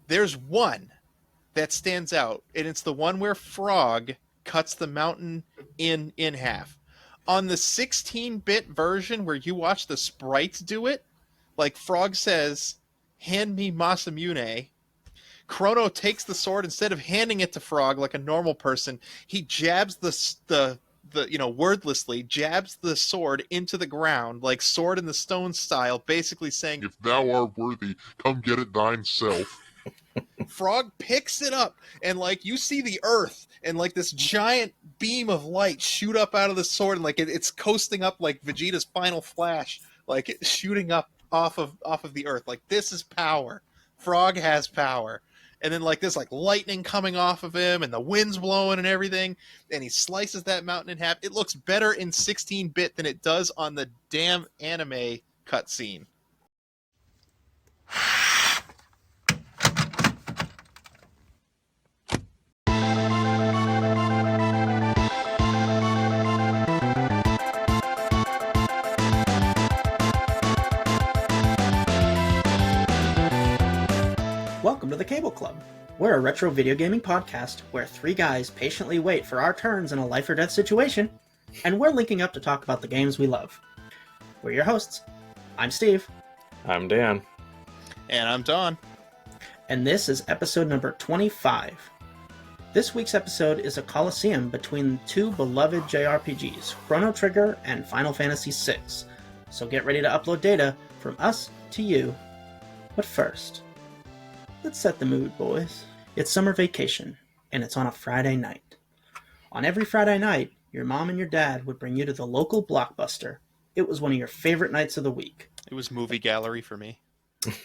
There's one that stands out, and it's the one where Frog cuts the mountain in half. On the 16-bit version where you watch the sprites do it, like Frog says, "Hand me Masamune." Chrono takes the sword, instead of handing it to Frog like a normal person, he jabs the wordlessly jabs the sword into the ground, like Sword in the Stone style, basically saying, "If thou art worthy, come get it thine self." Frog picks it up, and like you see the earth and like this giant beam of light shoot up out of the sword, and like it's coasting up like Vegeta's final flash, like it's shooting up off of the earth. Like, this is power. Frog has power. And then like this like lightning coming off of him, and the wind's blowing and everything, and he slices that mountain in half. It looks better in 16-bit than it does on the damn anime cutscene. Welcome to the Cable Club. We're a retro video gaming podcast where three guys patiently wait for our turns in a life or death situation, and we're linking up to talk about the games we love. We're your hosts. I'm Steve. I'm Dan. And I'm Don. And this is episode number 25. This week's episode is a coliseum between two beloved JRPGs, Chrono Trigger and Final Fantasy VI. So get ready to upload data from us to you. But first, let's set the mood, boys. It's summer vacation, and it's on a Friday night. On every Friday night, your mom and your dad would bring you to the local Blockbuster. It was one of your favorite nights of the week. It was movie gallery for me.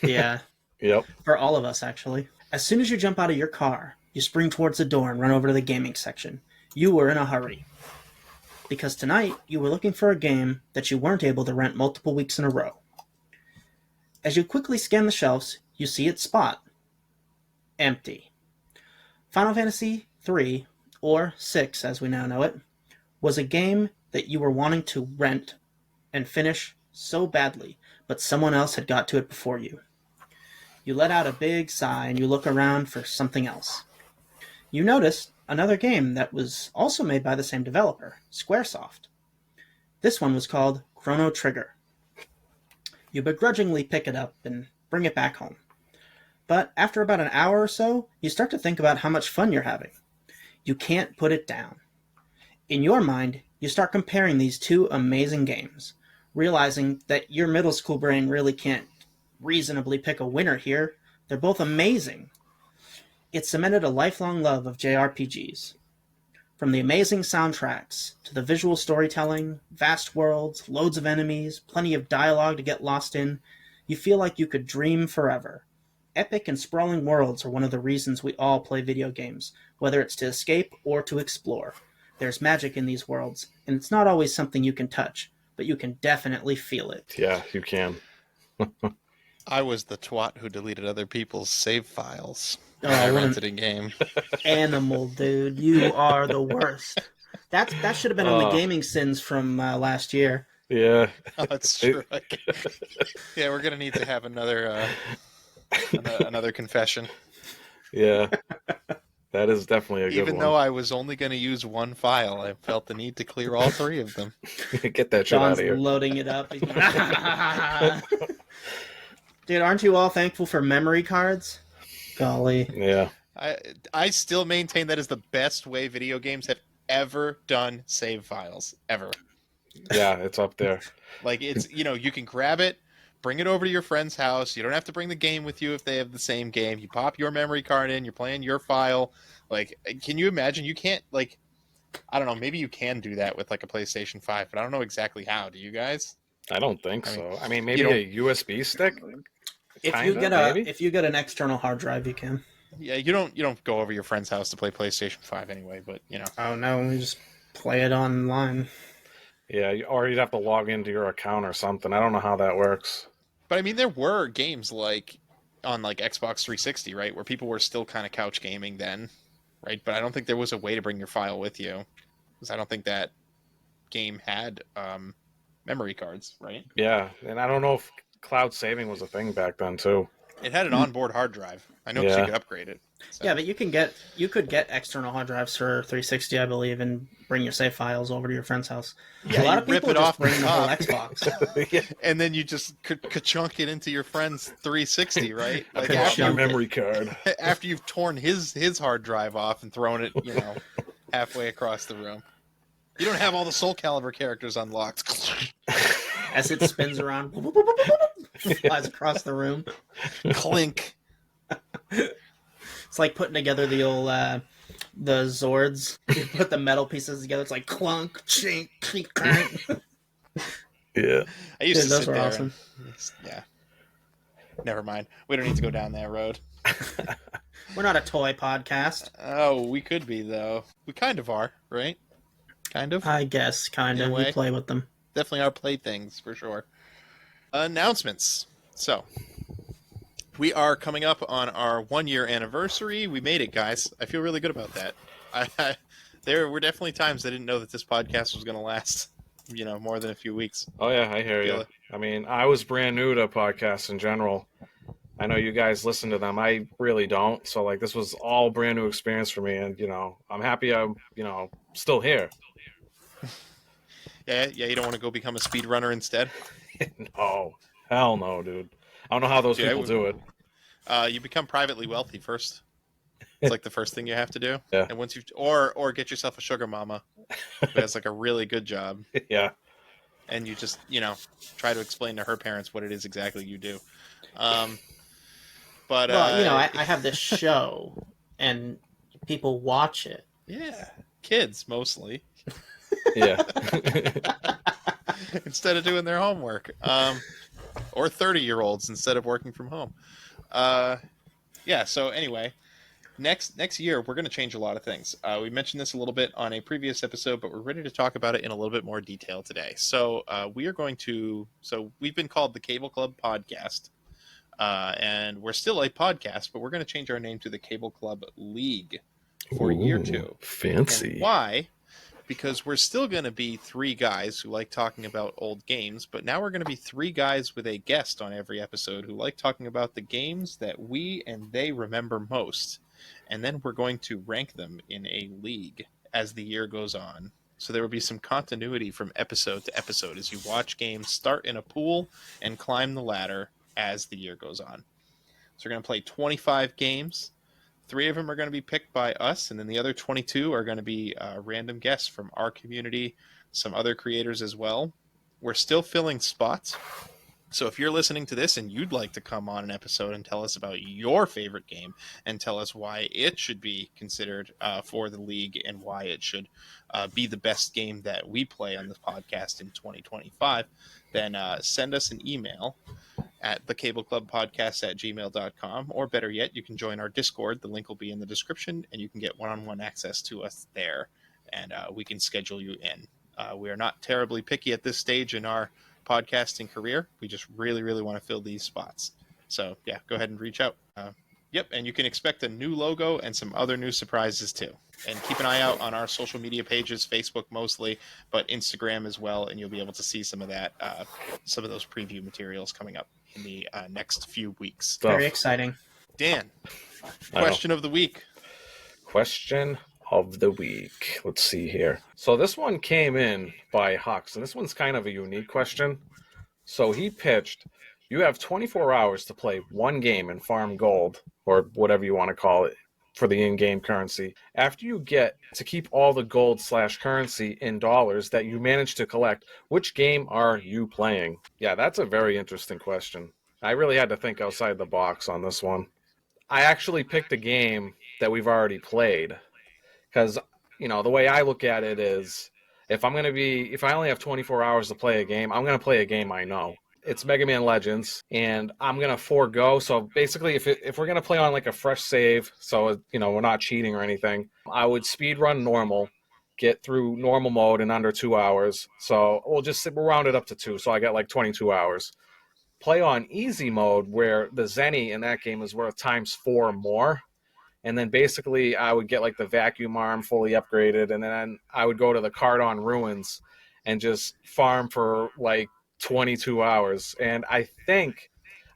Yeah. Yep. For all of us, actually. As soon as you jump out of your car, you spring towards the door and run over to the gaming section. You were in a hurry. Because tonight, you were looking for a game that you weren't able to rent multiple weeks in a row. As you quickly scan the shelves, you see its spot. Empty. Final Fantasy III, or 6 as we now know it, was a game that you were wanting to rent and finish so badly, but someone else had got to it before you. You let out a big sigh and you look around for something else. You notice another game that was also made by the same developer, Squaresoft. This one was called Chrono Trigger. You begrudgingly pick it up and bring it back home. But after about an hour or so, you start to think about how much fun you're having. You can't put it down. In your mind, you start comparing these two amazing games, realizing that your middle school brain really can't reasonably pick a winner here. They're both amazing. It cemented a lifelong love of JRPGs. From the amazing soundtracks, to the visual storytelling, vast worlds, loads of enemies, plenty of dialogue to get lost in, you feel like you could dream forever. Epic and sprawling worlds are one of the reasons we all play video games, whether it's to escape or to explore. There's magic in these worlds, and it's not always something you can touch, but you can definitely feel it. Yeah, you can. I was the twat who deleted other people's save files. Oh, I rented a game. Animal, dude. You are the worst. That should have been on the gaming sins from last year. Yeah. Oh, that's true. Yeah, we're going to need to have another confession. Yeah. That is definitely a good one. Even though I was only going to use one file, I felt the need to clear all three of them. Get that shit out of here. John's loading it up. Dude, aren't you all thankful for memory cards? Golly. Yeah. I still maintain that is the best way video games have ever done save files. Ever. Yeah, it's up there. Like, it's, you can grab it, bring it over to your friend's house. You don't have to bring the game with you if they have the same game. You pop your memory card in, you're playing your file. Like, can you imagine? You can't, like, I don't know, maybe you can do that with, like, a PlayStation 5, but I don't know exactly how. Do you guys? I don't think so. I mean, maybe a USB stick? If you get an external hard drive, you can. Yeah, you don't go over your friend's house to play PlayStation 5 anyway, but, Oh, no, we just play it online. Yeah, or you'd have to log into your account or something. I don't know how that works. But I mean, there were games like on like Xbox 360, right, where people were still kind of couch gaming then, right? But I don't think there was a way to bring your file with you, because I don't think that game had memory cards, right? Yeah, and I don't know if cloud saving was a thing back then too. It had an onboard hard drive. I know because you Yeah. could upgrade it. So. Yeah, but you could get external hard drives for 360, I believe, and bring your save files over to your friend's house. Yeah, A lot you of rip people it just off the bring the whole top. Xbox. Yeah. and then you just ka-chunk it into your friend's 360, right? I Like pull out my chunk it. memory card. after you've torn his hard drive off and thrown it, halfway across the room. You don't have all the Soul Calibur characters unlocked. As it spins around, flies across the room. Clink. It's like putting together the old the Zords. You put the metal pieces together. It's like clunk, chink, chink, clank. Yeah. I used Dude, to those sit were there. awesome. Yeah. Never mind. We don't need to go down that road. We're not a toy podcast. Oh, we could be though. We kind of are, right? Kind of. I guess, kind In a of. way. We play with them. Definitely our playthings for sure. Announcements. So, we are coming up on our 1-year anniversary. We made it, guys. I feel really good about that. There were definitely times I didn't know that this podcast was going to last, more than a few weeks. Oh, yeah, I hear you. I mean, I was brand new to podcasts in general. I know you guys listen to them. I really don't. So, like, this was all brand new experience for me. And, I'm happy I'm, still here. Yeah, you don't want to go become a speedrunner instead? No. Hell no, dude. I don't know how those people do it. You become privately wealthy first. It's like the first thing you have to do. Yeah. And once you or get yourself a sugar mama who has like a really good job. Yeah. And you just, try to explain to her parents what it is exactly you do. But I have this show and people watch it. Yeah, kids mostly. Yeah. Instead of doing their homework. Or 30-year-olds instead of working from home. Yeah, so anyway, next year we're going to change a lot of things. We mentioned this a little bit on a previous episode, but we're ready to talk about it in a little bit more detail today. So we've been called the Cable Club Podcast, and we're still a podcast, but we're going to change our name to the Cable Club League for year 2. Fancy. And why? Because we're still going to be 3 guys who like talking about old games, but now we're going to be 3 guys with a guest on every episode who like talking about the games that we and they remember most. And then we're going to rank them in a league as the year goes on. So there will be some continuity from episode to episode as you watch games start in a pool and climb the ladder as the year goes on. So we're going to play 25 games. 3 of them are going to be picked by us, and then the other 22 are going to be random guests from our community, some other creators as well. We're still filling spots. So if you're listening to this and you'd like to come on an episode and tell us about your favorite game and tell us why it should be considered for the league and why it should be the best game that we play on this podcast in 2025, then send us an email at thecableclubpodcast@gmail.com, or better yet, you can join our Discord. The link will be in the description, and you can get one-on-one access to us there, and we can schedule you in. We are not terribly picky at this stage in our podcasting career. We just really, really want to fill these spots. So, yeah, go ahead and reach out. Yep, and you can expect a new logo and some other new surprises, too. And keep an eye out on our social media pages, Facebook mostly, but Instagram as well, and you'll be able to see some of that, some of those preview materials coming up in the next few weeks. Very exciting. Dan, question of the week. Question of the week. Let's see here. So this one came in by Hux, and this one's kind of a unique question. So he pitched, you have 24 hours to play one game and farm gold, or whatever you want to call it, for the in-game currency. After you get to keep all the gold/currency in dollars that you manage to collect, which game are you playing? Yeah, that's a very interesting question. I really had to think outside the box on this one. I actually picked a game that we've already played because, the way I look at it is if I only have 24 hours to play a game, I'm going to play a game I know. It's Mega Man Legends, and I'm going to forego. So basically, if we're going to play on like a fresh save, so, we're not cheating or anything, I would speed run normal, get through normal mode in under 2 hours. So we'll round it up to 2. So I get like 22 hours. Play on easy mode where the Zenny in that game is worth ×4 more. And then basically I would get like the vacuum arm fully upgraded. And then I would go to the Cardon Ruins and just farm for like 22 hours. And I think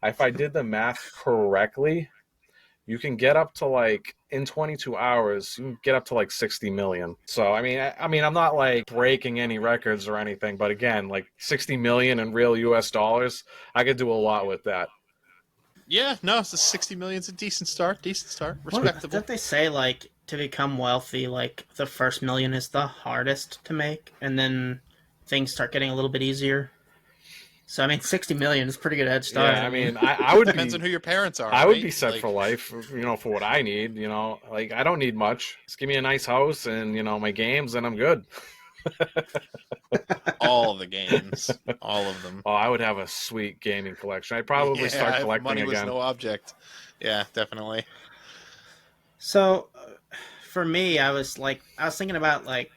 if I did the math correctly, you can get up to like in 22 hours, you can get up to like 60 million. So I mean, I'm not like breaking any records or anything, but again, like 60 million in real US dollars, I could do a lot with that. Yeah, no, it's a 60 million's a decent start, Well, respectable. don't they say like to become wealthy, like the first million is the hardest to make, and then things start getting a little bit easier? So I mean, 60 million is a pretty good head start. Yeah, I mean, I would Depends be on who your parents are, I would right? be set Like for life, for what I need, Like I don't need much. Just give me a nice house and, my games and I'm good. all of the games, all of them. Oh, I would have a sweet gaming collection. I'd probably start Yeah, if collecting money was again. no object. Yeah, definitely. So for me, I was thinking about like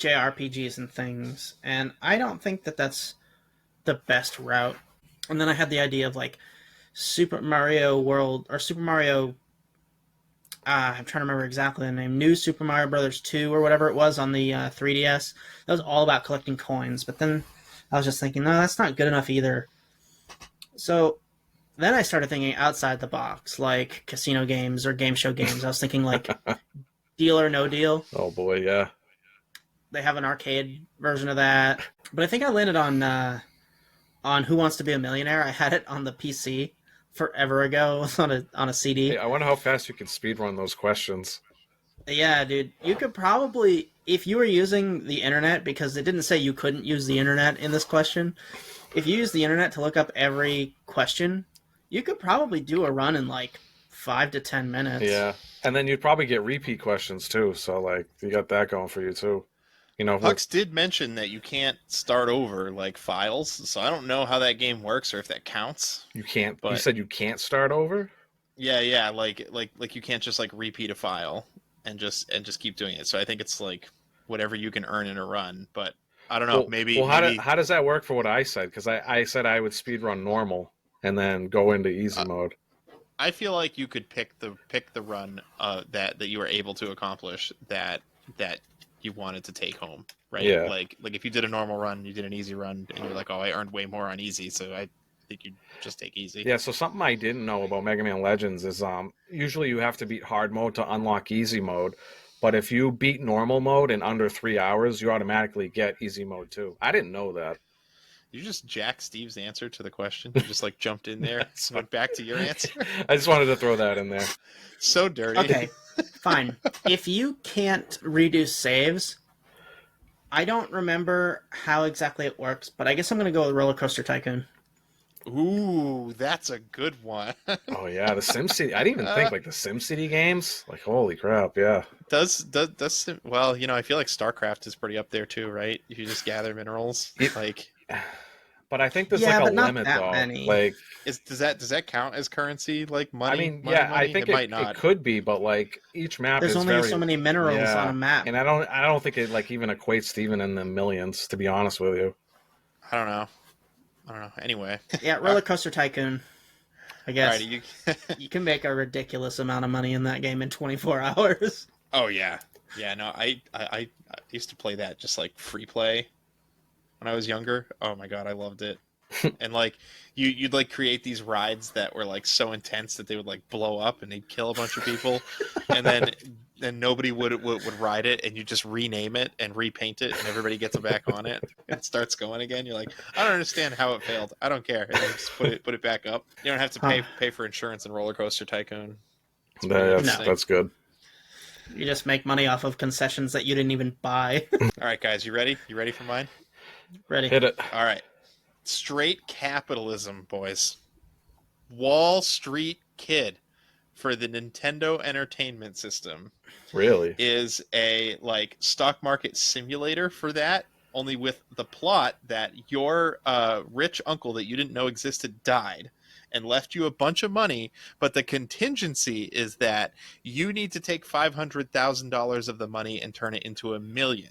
JRPGs and things, and I don't think that that's the best route. And then I had the idea of like Super Mario World or Super Mario. I'm trying to remember exactly the name. New Super Mario Brothers 2 or whatever it was on the 3DS. That was all about collecting coins. But then I was just thinking, no, that's not good enough either. So then I started thinking outside the box, like casino games or game show games. I was thinking like Deal or No Deal. Oh boy, yeah. They have an arcade version of that. But I think I landed on Who Wants to Be a Millionaire. I had it on the PC forever ago. It was on a CD. Hey, I wonder how fast you can speedrun those questions. Yeah, dude. You could probably, if you were using the internet, because it didn't say you couldn't use the internet in this question, if you use the internet to look up every question, you could probably do a run in like 5 to 10 minutes. Yeah. And then you'd probably get repeat questions too. So like you got that going for you too. Hux did mention that you can't start over like files, so I don't know how that game works or if that counts. You can't. You But said you can't start over. yeah, like you can't just like repeat a file and just keep doing it. So I think it's like whatever you can earn in a run. But I don't know. Maybe How does that work for what I said? Because I said I would speedrun normal and then go into easy mode. I feel like you could pick the run that you were able to accomplish that you wanted to take home, right? Yeah. Like if you did a normal run, you did an easy run, and you're like, oh, I earned way more on easy, so I think you'd just take easy. Yeah, so something I didn't know about Mega Man Legends is usually you have to beat hard mode to unlock easy mode, but if you beat normal mode in under 3 hours, you automatically get easy mode too. I didn't know that. You just jack Steve's answer to the question. You just like jumped in there, went back to your answer. I just wanted to throw that in there. So dirty. Okay, fine. If you can't redo saves, I don't remember how exactly it works, but I guess I'm going to go with Roller Coaster Tycoon. Ooh, that's a good one. Oh yeah, the SimCity. I didn't even think like the SimCity games. Like holy crap, yeah. Well, I feel like StarCraft is pretty up there too, right? You just gather minerals. But I think there's Yeah, like a but not limit that though. many. Like does that count as currency? Like money? I mean, money, yeah, money? I think it might not. it could be, but like each map There's is only very so many minerals on a map. and I don't think it like even equates to even in the millions. To be honest with you. I don't know. Anyway. Yeah, Roller Coaster Tycoon. I guess Alrighty, you can make a ridiculous amount of money in that game in 24 hours. Oh yeah. No, I used to play that just like free play when I was younger. Oh my god, I loved it. And like you'd like create these rides that were like so intense that they would like blow up and they'd kill a bunch of people, and then nobody would ride it, and you just rename it and repaint it, and everybody gets back on it and it starts going again. You're like, I don't understand how it failed. I don't care. And then just put it back up. You don't have to pay for insurance in Roller Coaster Tycoon. That's good. You just make money off of concessions that you didn't even buy. All right, guys, you ready? You ready for mine? Ready. Hit it. All right. Straight capitalism, boys. Wall Street Kid for the Nintendo Entertainment System Really? is a like stock market simulator for that, only with the plot that your rich uncle that you didn't know existed died and left you a bunch of money, but the contingency is that you need to take $500,000 of the money and turn it into $1 million,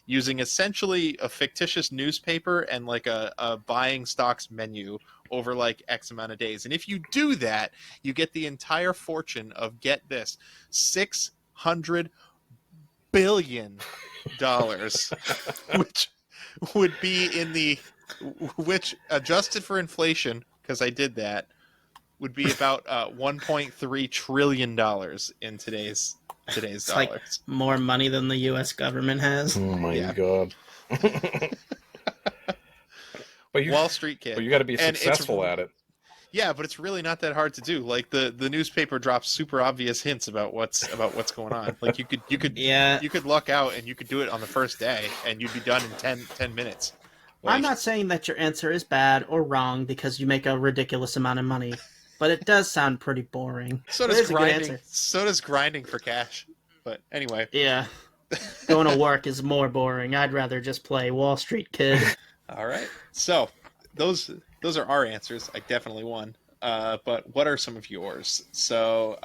using essentially a fictitious newspaper and like a buying stocks menu over like X amount of days. And if you do that, you get the entire fortune of, get this, $600 billion, which would be which adjusted for inflation, because I did that, would be about $1.3 trillion in today's It's dollars. like more money than the U.S. government has. Oh my Yeah. god. But you, Wall Street Kid. but you got to be And it's- successful at it. Yeah, but it's really not that hard to do. Like the newspaper drops super obvious hints about what's going on. Like you could Yeah. you could luck out and you could do it on the first day and you'd be done in 10 minutes. Like, I'm not saying that your answer is bad or wrong because you make a ridiculous amount of money, but it does sound pretty boring. so But does it is a good grinding. answer. So does grinding for cash. But anyway, Yeah. Going to work is more boring. I'd rather just play Wall Street Kid. all right. So those are our answers. I definitely won. But what are some of yours? So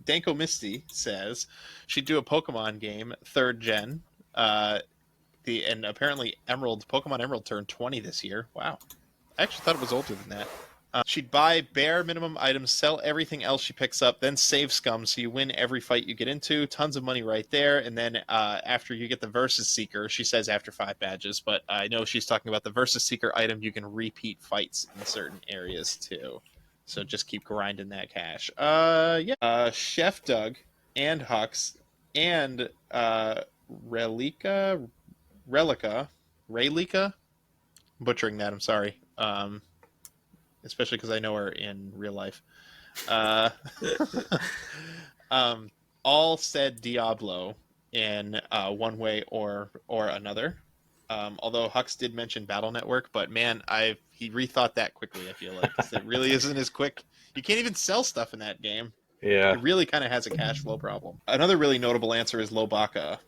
Danko Misty says she'd do a Pokemon game, 3rd gen. And apparently Pokemon Emerald turned 20 this year. Wow. I actually thought it was older than that. She'd buy bare minimum items, sell everything else she picks up, then save scum so you win every fight you get into. Tons of money right there. And then after you get the Versus Seeker, she says after 5 badges, but I know she's talking about the Versus Seeker item. You can repeat fights in certain areas too. So just keep grinding that cash. Yeah. Chef Doug and Hux and Relica, butchering that, I'm sorry. Especially because I know her in real life. All said Diablo in one way or another. Although Hux did mention Battle Network, but man, he rethought that quickly, I feel like. 'Cause it really isn't as quick. You can't even sell stuff in that game. Yeah. It really kind of has a cash flow problem. Another really notable answer is Lobaka,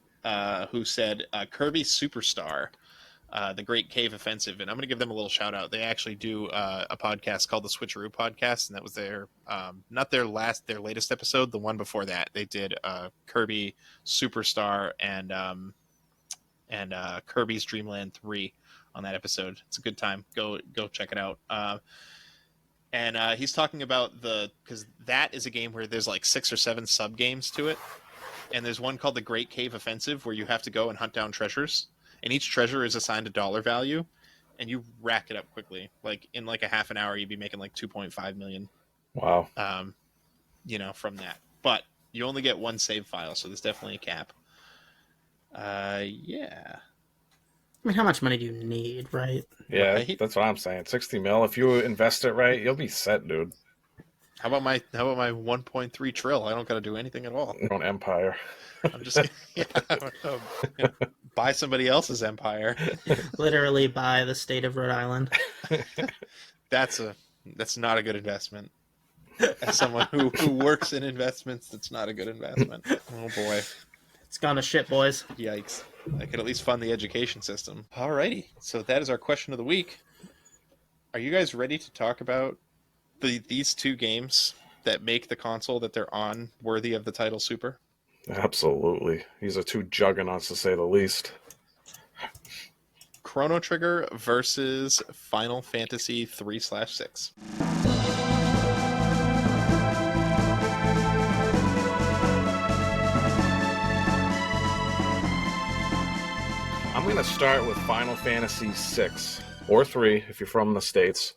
who said Kirby Superstar. The Great Cave Offensive, and I'm going to give them a little shout out. They actually do a podcast called the Switcheroo Podcast, and that was their not their latest episode, the one before that. They did Kirby Superstar and Kirby's Dream Land 3 on that episode. It's a good time. Go check it out. And he's talking about because that is a game where there's like 6 or 7 sub games to it, and there's one called the Great Cave Offensive where you have to go and hunt down treasures. And each treasure is assigned a dollar value, and you rack it up quickly. Like in like a half an hour, you'd be making like 2.5 million. Wow. From that. But you only get 1 save file, so there's definitely a cap. Yeah. I mean, how much money do you need, right? Yeah, Right? that's what I'm saying. 60 mil. If you invest it right, you'll be set, dude. How about my 1.3 trill? I don't got to do anything at all. Your own empire. I'm just buy somebody else's empire. Literally by the state of Rhode Island. That's not a good investment. As someone who works in investments, that's not a good investment. Oh boy. It's gone to shit, boys. Yikes. I could at least fund the education system. Alrighty. So that is our question of the week. Are you guys ready to talk about these 2 games that make the console that they're on worthy of the title Super? Absolutely. These are 2 juggernauts, to say the least. Chrono Trigger versus Final Fantasy 3/6. I'm going to start with Final Fantasy 6 or 3 if you're from the States.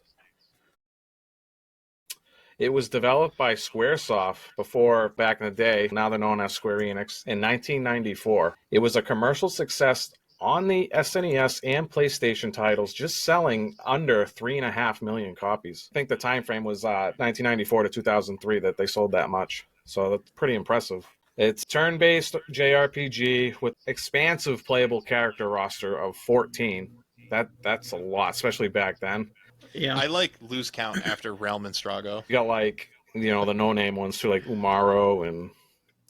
It was developed by Squaresoft before, back in the day, now they're known as Square Enix, in 1994. It was a commercial success on the SNES and PlayStation titles, just selling under 3.5 million copies. I think the time frame was 1994 to 2003 that they sold that much. So that's pretty impressive. It's turn-based JRPG with expansive playable character roster of 14. That's a lot, especially back then. Yeah. I like lose count after Realm and Strago. You got like, the no-name ones too, like Umaro and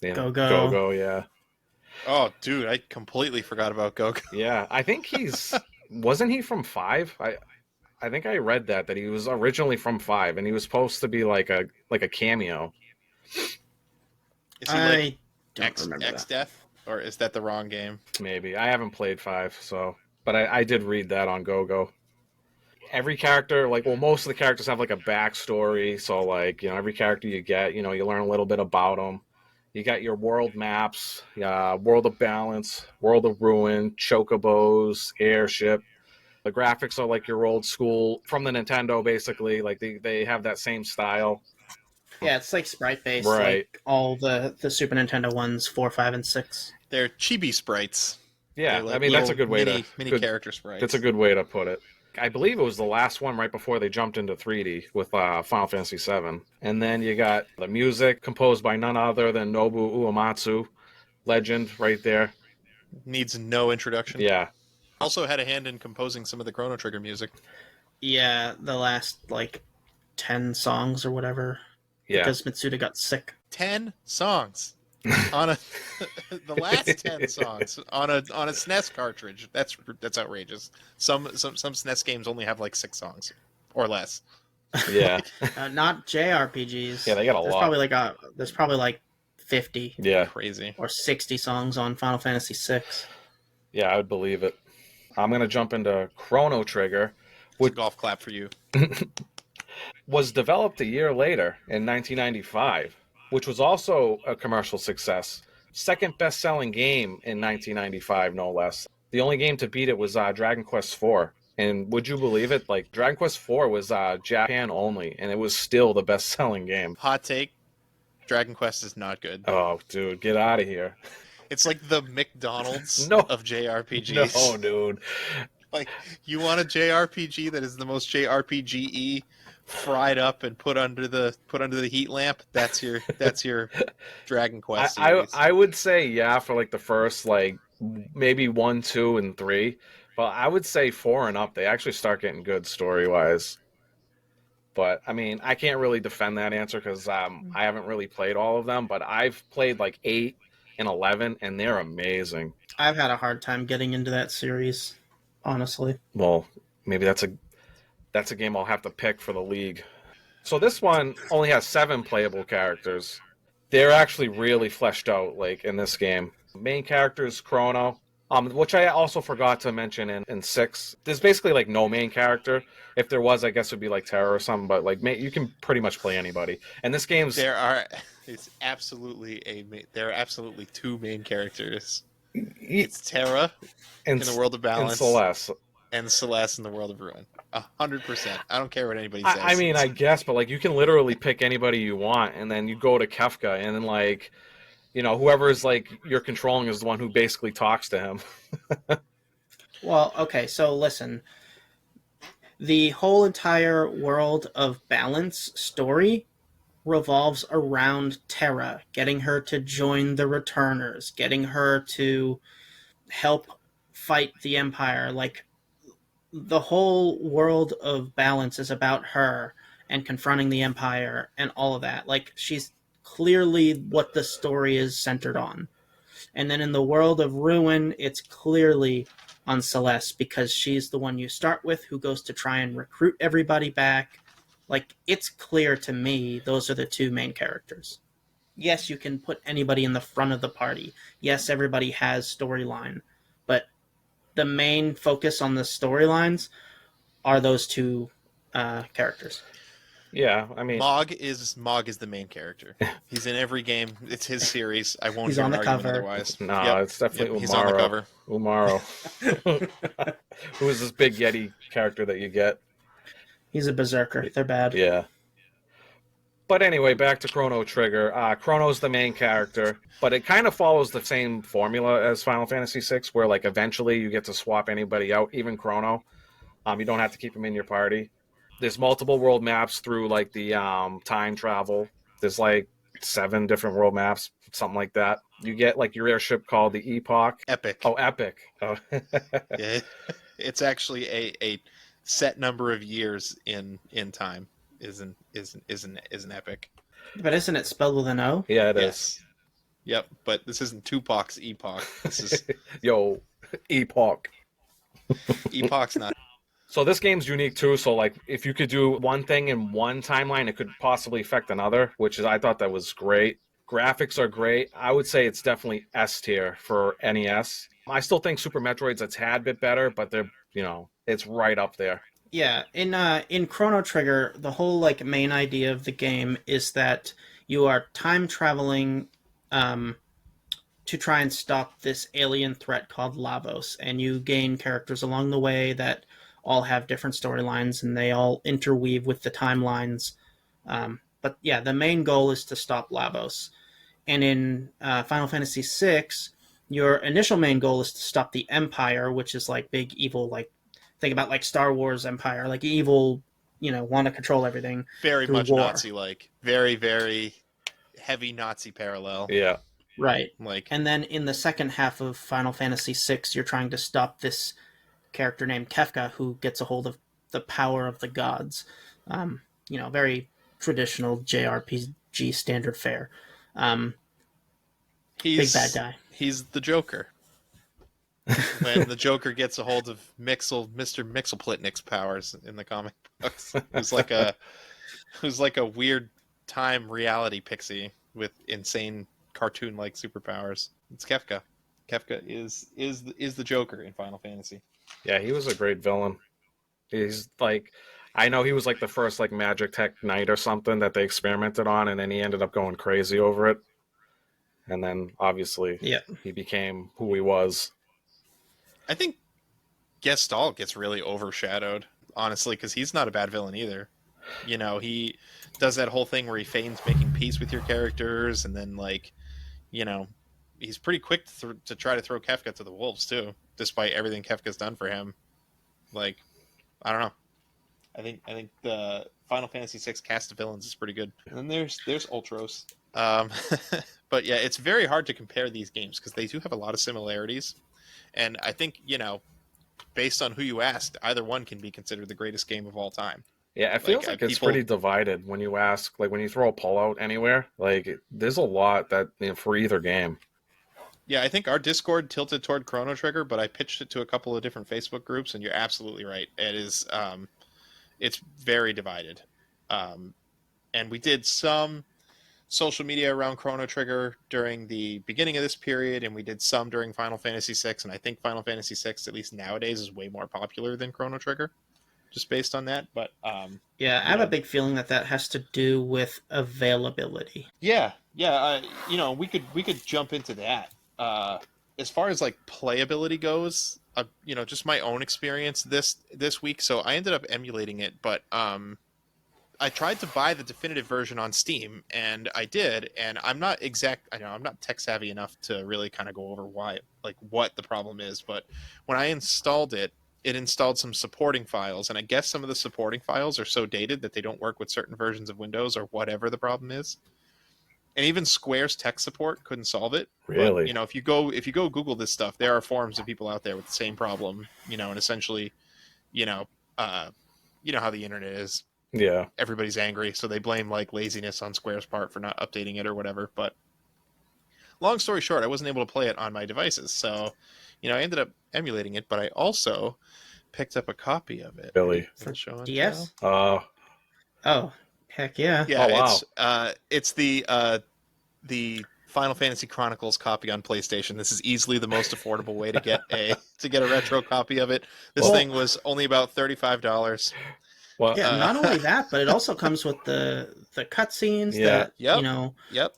Go-Go. Go-Go, yeah. Oh, dude, I completely forgot about Goku. Yeah, I think wasn't he from 5? I think I read that he was originally from 5 and he was supposed to be like a cameo. Is he I like don't remember X that. Death? Or is that the wrong game? Maybe. I haven't played 5, but I did read that on Go-Go. Every character, most of the characters have like a backstory. So every character you get, you learn a little bit about them. You got your world maps, World of Balance, World of Ruin, Chocobos, Airship. The graphics are like your old school from the Nintendo, basically. Like they have that same style. Yeah, it's like sprite based, Right. like all the Super Nintendo ones, 4, 5, and 6. They're chibi sprites. Yeah, They're like I mean that's a little good way mini good. character sprites. That's a good way to put it. I believe it was the last one right before they jumped into 3D with Final Fantasy VII. And then you got the music composed by none other than Nobu Uematsu, legend right there. Needs no introduction. Yeah, Also had a hand in composing some of the Chrono Trigger music. Yeah, the last like 10 songs or whatever, yeah. because Mitsuda got sick. 10 songs on a the last 10 songs on a SNES cartridge. That's outrageous. Some SNES games only have like 6 songs or less. Yeah. Not JRPGs. Yeah, they got a lot. There's probably like 50 Yeah. Crazy. or 60 songs on Final Fantasy VI. Yeah, I would believe it. I'm going to jump into Chrono Trigger, It's a golf clap for you. was developed a year later in 1995, which was also a commercial success. Second best-selling game in 1995, no less. The only game to beat it was Dragon Quest IV. And would you believe it? Like, Dragon Quest IV was Japan only, and it was still the best-selling game. Hot take, Dragon Quest is not good. Oh, dude, get out of here. It's like the McDonald's No. of JRPGs. No, dude. Like, you want a JRPG that is the most JRPG-y, fried up and put under the heat lamp? That's your Dragon Quest series. I would say yeah for like the first like maybe 1, 2, and 3, but I would say 4 and up they actually start getting good story wise. But I mean I can't really defend that answer because I haven't really played all of them, but I've played like 8 and 11 and they're amazing. I've had a hard time getting into that series, honestly. Well, maybe that's a game I'll have to pick for the league. So this one only has 7 playable characters. They're actually really fleshed out, like in this game. Main character is Chrono, which I also forgot to mention in 6. There's basically like no main character. If there was, I guess it would be like Terra or something. But like you can pretty much play anybody. And this game's there are absolutely 2 main characters. It's Terra in the World of Balance, and Celeste in the World of Ruin. 100%. I don't care what anybody says. I mean, I guess, but like you can literally pick anybody you want, and then you go to Kefka, and then like, whoever is like you're controlling is the one who basically talks to him. Well, okay, so listen. The whole entire World of Balance story revolves around Terra, getting her to join the Returners, getting her to help fight the Empire. Like, the whole World of Balance is about her and confronting the Empire and all of that. Like, she's clearly what the story is centered on. And then in the World of Ruin, it's clearly on Celeste because she's the one you start with who goes to try and recruit everybody back. Like, it's clear to me those are the 2 main characters. Yes, you can put anybody in the front of the party. Yes, everybody has storyline. But the main focus on the storylines are those 2 characters. Yeah, I mean, Mog is the main character. He's in every game. It's his series. I won't He's hear on an the argument cover. otherwise. no, it's definitely Umaro. He's on the cover. Umaro. Who is this big Yeti character that you get? He's a berserker. They're bad. Yeah. But anyway, back to Chrono Trigger. Chrono's the main character, but it kind of follows the same formula as Final Fantasy VI, where like eventually you get to swap anybody out, even Chrono. You don't have to keep him in your party. There's multiple world maps through like the time travel. There's like 7 different world maps, something like that. You get like your airship called the Epoch. Epic. Oh, Epic. Oh. Yeah, it's actually a set number of years in time. Isn't epic. But isn't it spelled with an O? Yeah, it is. Yes. Yep, but this isn't Tupac's Epoch. This is Yo, Epoch. Epoch's not. So this game's unique too. So like, if you could do one thing in one timeline, it could possibly affect another, which is I thought that was great. Graphics are great. I would say it's definitely S tier for NES. I still think Super Metroid's a tad bit better, but they're it's right up there. Yeah, in Chrono Trigger, the whole like main idea of the game is that you are time traveling to try and stop this alien threat called Lavos, and you gain characters along the way that all have different storylines and they all interweave with the timelines. But yeah, the main goal is to stop Lavos. And in Final Fantasy VI, your initial main goal is to stop the Empire, which is like big evil, like think about like Star Wars Empire, like evil, want to control everything Very through much war. Nazi-like. Very, very heavy Nazi parallel. Yeah. Right. Like, And then in the second half of Final Fantasy VI, you're trying to stop this character named Kefka who gets a hold of the power of the gods. Very traditional JRPG standard fare. Big bad guy. He's the Joker. When the Joker gets a hold of Mr. Mixelplitnik's powers in the comic books, who's like a weird time reality pixie with insane cartoon-like superpowers. It's Kefka. Kefka is the Joker in Final Fantasy. Yeah, he was a great villain. He's like, I know he was like the first like Magic Tech Knight or something that they experimented on, and then he ended up going crazy over it. And then obviously he became who he was. I think Gestalt gets really overshadowed, honestly, because he's not a bad villain either. He does that whole thing where he feigns making peace with your characters, and then he's pretty quick to try to throw Kefka to the wolves too, despite everything Kefka's done for him. Like, I don't know. I think the Final Fantasy VI cast of villains is pretty good. And then there's Ultros. But yeah, it's very hard to compare these games because they do have a lot of similarities. And I think, based on who you asked, either one can be considered the greatest game of all time. Yeah, it feels like it's pretty divided when you ask, like when you throw a poll out anywhere, like there's a lot that for either game. Yeah, I think our Discord tilted toward Chrono Trigger, but I pitched it to a couple of different Facebook groups, and you're absolutely right. It is, it's very divided. And we did some social media around Chrono Trigger during the beginning of this period, and we did some during Final Fantasy VI, and I think Final Fantasy VI, at least nowadays, is way more popular than Chrono Trigger, just based on that. But I have a big feeling that has to do with availability. Yeah, we could jump into that. As far as like playability goes, just my own experience this week. So I ended up emulating it, but I tried to buy the definitive version on Steam, and I did, and I'm not tech savvy enough to really kind of go over what the problem is, but when I installed it, it installed some supporting files, and I guess some of the supporting files are so dated that they don't work with certain versions of Windows or whatever the problem is. And even Square's tech support couldn't solve it. Really? But, if you go Google this stuff, there are forums of people out there with the same problem, and essentially, how the internet is. Yeah. Everybody's angry, so they blame like laziness on Square's part for not updating it or whatever. But long story short, I wasn't able to play it on my devices, so I ended up emulating it. But I also picked up a copy of it. Really? For Show DS? tell. Oh, heck yeah! Yeah, oh, wow. It's the Final Fantasy Chronicles copy on PlayStation. This is easily the most affordable way to get a retro copy of it. This thing was only about $35. Well, yeah, not only that, but it also comes with the cutscenes that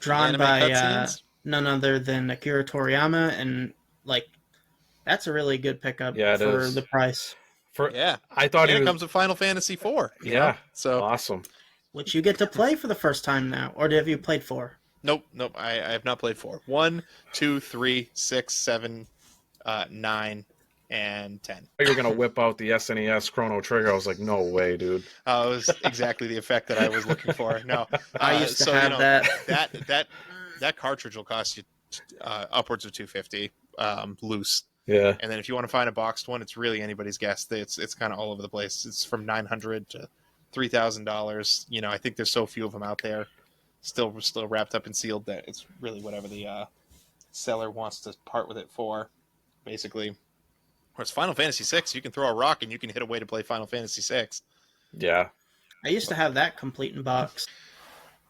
drawn by none other than Akira Toriyama, and like that's a really good pickup for the price. I thought it comes with Final Fantasy IV. So awesome. Which you get to play for the first time now, or have you played 4? Nope. I have not played 4. 1, 2, 3, 6, 7, 9. And 10. You were gonna whip out the SNES Chrono Trigger. I was like, no way, dude. It was exactly the effect that I was looking for. No, I used to have that. That cartridge will cost you upwards of $250 loose. Yeah. And then if you want to find a boxed one, it's really anybody's guess. It's kind of all over the place. It's from $900 to $3,000. I think there's so few of them out there, still wrapped up and sealed, that it's really whatever the seller wants to part with it for, basically. Whereas Final Fantasy VI, you can throw a rock and you can hit a way to play Final Fantasy VI. Yeah. I used to have that complete in box.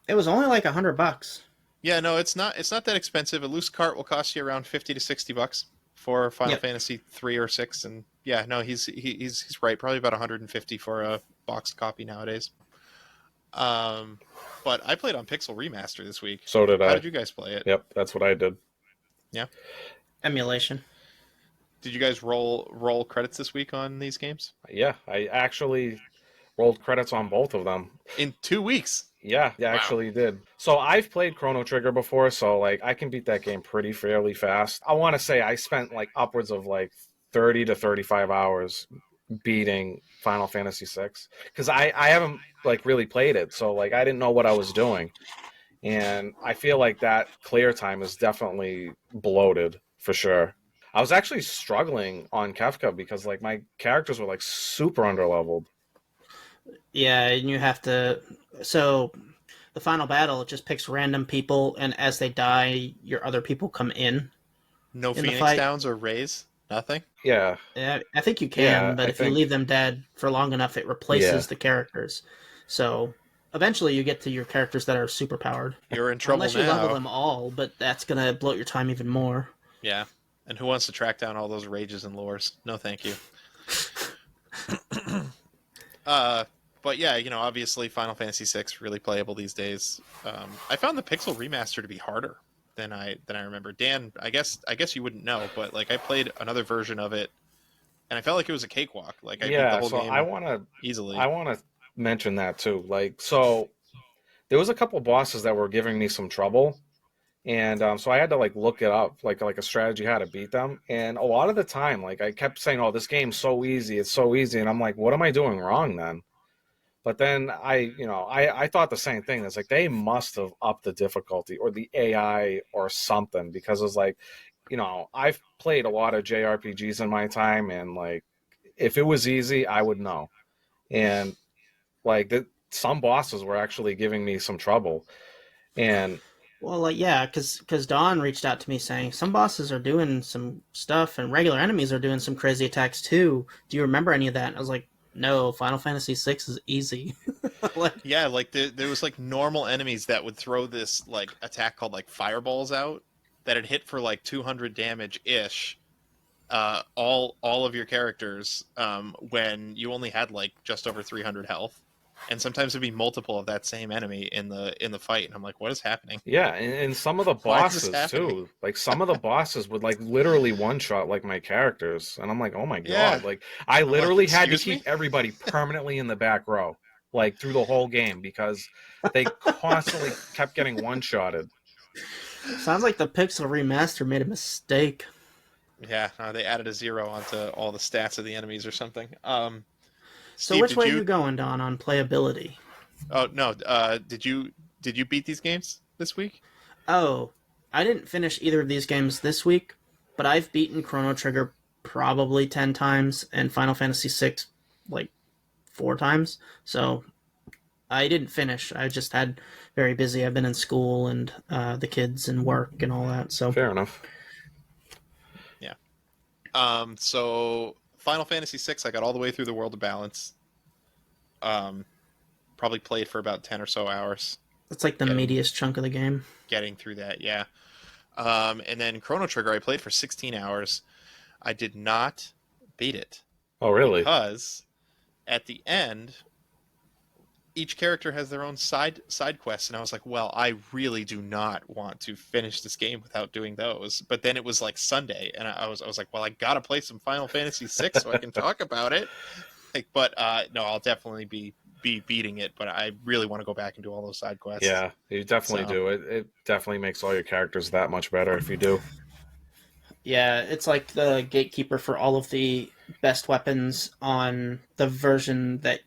It was only like $100. Yeah, no, it's not that expensive. A loose cart will cost you around $50 to $60 for Final Fantasy 3 or 6, and yeah, no, he's right. Probably about $150 for a boxed copy nowadays. But I played on Pixel Remaster this week. So did I. How did you guys play it? Yep, that's what I did. Yeah. Emulation. Did you guys roll credits this week on these games? Yeah, I actually rolled credits on both of them. In 2 weeks? Yeah, Wow. actually did. So I've played Chrono Trigger before, so like I can beat that game pretty fairly fast. I want to say I spent like upwards of like 30 to 35 hours beating Final Fantasy VI because I haven't like really played it, so like I didn't know what I was doing. And I feel like that clear time is definitely bloated for sure. I was actually struggling on Kefka because like my characters were like super underleveled. Yeah, and you have to. So the final battle, it just picks random people, and as they die, your other people come No in the Phoenix fight. Downs or Rays? Nothing? Yeah, Yeah, I think you yeah, can, but I if you leave think them dead for long enough, it yeah. replaces the characters. So eventually, you get to your characters that are super powered, You're in trouble unless you level now. them all. But that's gonna bloat your time even more. Yeah. And who wants to track down all those rages and lores? No, thank you. uh, but yeah, obviously Final Fantasy VI really playable these days. I found the Pixel remaster to be harder than I remember. Dan, I guess you wouldn't know, but like I played another version of it, and I felt like it was a cakewalk. Like I beat the Yeah, whole so I game wanna I easily. wanna mention that too. Like so there was a couple bosses that were giving me some trouble. And so I had to like look it up, like a strategy how to beat them. And a lot of the time, like I kept saying, "Oh, this game's so easy, it's so easy," and I'm like, "What am I doing wrong then?" But then I thought the same thing. It's like they must have upped the difficulty or the AI or something because it was like, I've played a lot of JRPGs in my time, and like if it was easy, I would know. And like some bosses were actually giving me some trouble, and Well, like yeah, because Dawn reached out to me saying some bosses are doing some stuff and regular enemies are doing some crazy attacks too. Do you remember any of that? And I was like, no, Final Fantasy VI is easy. Like, Yeah, like there was like normal enemies that would throw this like attack called like fireballs out that had hit for like 200 damage ish. All of your characters when you only had like just over 300 health, and sometimes it'd be multiple of that same enemy in the fight, and I'm like, what is happening? yeah, and some of the Why is this bosses happening? too. Like some of the bosses would like literally one shot like my characters, and I'm like, oh my Yeah, god! Like I I'm like, literally had to excuse me. keep everybody permanently in the back row, like through the whole game because they constantly kept getting one shotted. sounds like the Pixel remaster made a mistake. Yeah, they added a 0 onto all the stats of the enemies or something. So Steve, which did way are you? you going, Don, on playability? Oh no, did you beat these games this week? Oh, I didn't finish either of these games this week, but I've beaten Chrono Trigger probably 10 times and Final Fantasy VI like 4 times. So I didn't finish. I just had very busy. I've been in school and the kids and work and all that. So Fair enough. Yeah. So Final Fantasy VI, I got all the way through the World of Balance. Um, Probably played for about 10 or so hours it's like the getting meatiest chunk of the game. getting through that. Yeah. And then Chrono Trigger, I played for 16 hours. I did not beat it Oh really? because at the end, each character has their own side quests, and I was like, well, I really do not want to finish this game without doing those. But then it was like Sunday, and I was like, well, I gotta play some Final Fantasy VI so I can talk about it. Like, but no, I'll definitely be beating it, but I really want to go back and do all those side quests. Yeah, you definitely So do. It definitely makes all your characters that much better if you do. Yeah, it's like the gatekeeper for all of the best weapons on the version that.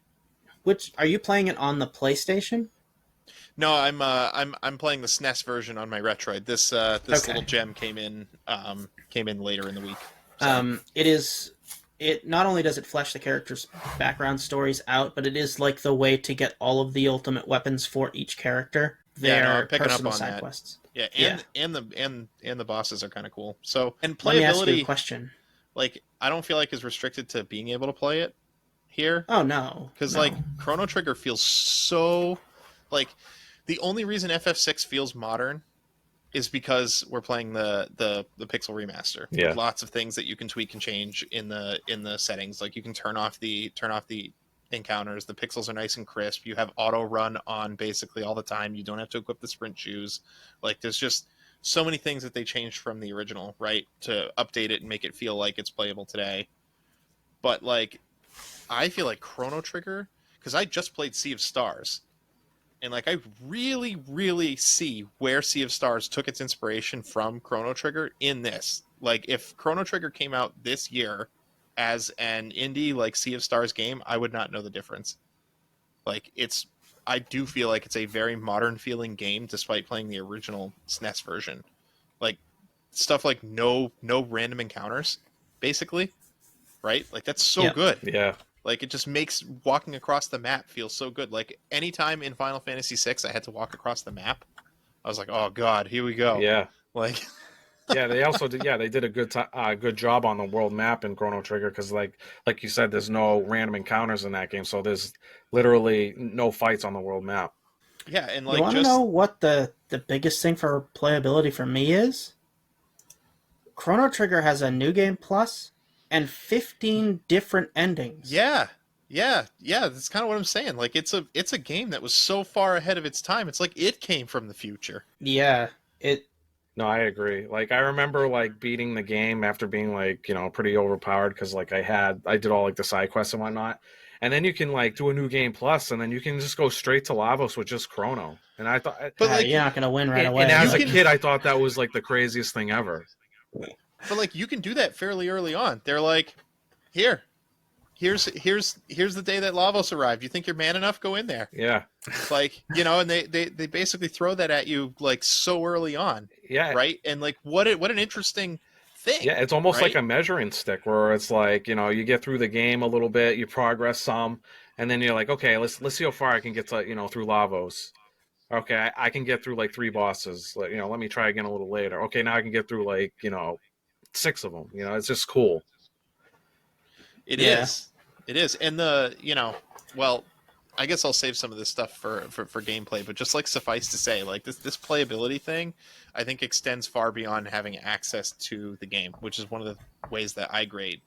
Which are you playing it on the PlayStation? no, I'm playing the SNES version on my Retroid. This little Okay. gem came in later in the week. So It is. It not only does it flesh the characters' background stories out, but it is like the way to get all of the ultimate weapons for each character. yeah, no, I'm Their picking up personal on side that. quests. Yeah, Yeah. and the bosses are kind of cool. So, and Let me ask you a playability, question. like I don't feel like is restricted to being able to play it here, Oh no, because like no. Chrono Trigger feels so like the only reason FF6 feels modern is because we're playing the Pixel remaster with Yeah. lots of things that you can tweak and change in the settings. Like you can turn off the encounters. The pixels are nice and crisp. You have auto run on basically all the time. You don't have to equip the sprint shoes. Like there's just so many things that they changed from the original, right, to update it and make it feel like it's playable today. But like I feel like Chrono Trigger, because I just played Sea of Stars, And like I really, really see where Sea of Stars took its inspiration from Chrono Trigger in this. Like if Chrono Trigger came out this year as an indie like Sea of Stars game, I would not know the difference. Like I do feel like it's a very modern feeling game despite playing the original SNES version. Like stuff like no random encounters, basically, right? Like that's so Yep. good. Yeah. Like it just makes walking across the map feel so good. Like anytime in Final Fantasy VI I had to walk across the map, I was like, "Oh God, here we go!" Yeah. Like, Yeah, they also did. Yeah, they did a good job on the world map in Chrono Trigger because, like you said, there's no random encounters in that game, so there's literally no fights on the world map. yeah, and You like want to know what the biggest thing for playability for me is? Chrono Trigger has a New Game Plus and 15 different endings. yeah, that's kind of what I'm saying. Like it's a game that was so far ahead of its time. It's like it came from the future. Yeah, it. No, I agree. Like I remember like beating the game after being like pretty overpowered because like I did all like the side quests and whatnot, and then you can like do a new game plus, and then you can just go straight to Lavos with just Chrono. And I thought, But like, you're not gonna win right and, away. and as You a can- kid, I thought that was like the craziest thing ever. but like you can do that fairly early on. They're like, here's the day that Lavos arrived. You think you're man enough? Go in there. Yeah, Like, and they basically throw that at you like so early on, yeah, right? And like what an interesting thing. yeah. It's almost like right? a measuring stick where it's like you get through the game a little bit, you progress some, and then you're like, okay, let's see how far I can get to through Lavos. Okay, I can get through like 3 bosses. Like, let me try again a little later. Okay, now I can get through like 6 of them. It's just cool. It Yeah. is. It is. And well, I guess I'll save some of this stuff for gameplay, but just like suffice to say, like this playability thing, I think extends far beyond having access to the game, which is one of the ways that I grade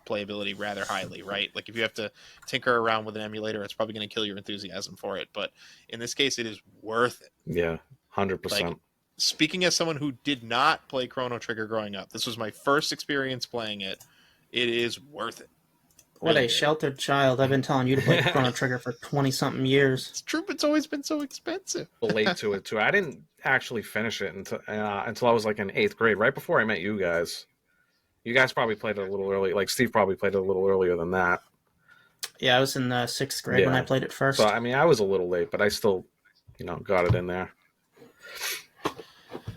playability rather highly, right? Like if you have to tinker around with an emulator, it's probably going to kill your enthusiasm for it. But in this case, it is worth it. Yeah, 100%. Like, speaking as someone who did not play Chrono Trigger growing up, this was my first experience playing it. It is worth it. What Really a good. sheltered child. I've been telling you to play Chrono Trigger for 20-something years. It's true, but it's always been so expensive. Late to it too. I didn't actually finish it until I was like in 8th grade, right before I met you guys. You guys probably played it a little early. Like Steve probably played it a little earlier than that. Yeah, I was in the 6th grade when Yeah. I played it first. So I mean, I was a little late, but I still, got it in there.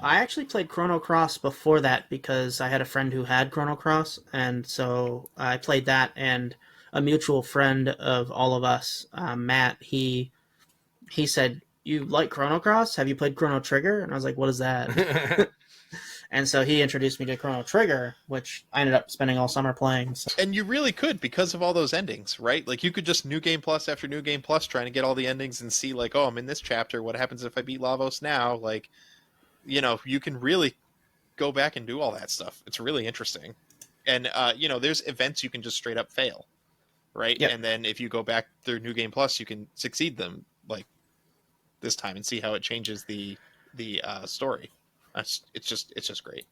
I actually played Chrono Cross before that because I had a friend who had Chrono Cross, and so I played that. And a mutual friend of all of us, Matt, he said, "You like Chrono Cross? Have you played Chrono Trigger?" And I was like, "What is that?" And so he introduced me to Chrono Trigger, which I ended up spending all summer playing. So. And you really could because of all those endings, right? Like you could just new game plus after new game plus trying to get all the endings and see like, oh, I'm in this chapter. What happens if I beat Lavos now? Like, you can really go back and do all that stuff. It's really interesting. And there's events you can just straight up fail, right? Yep. And then if you go back through new game plus, you can succeed them like this time and see how it changes the story. It's just great.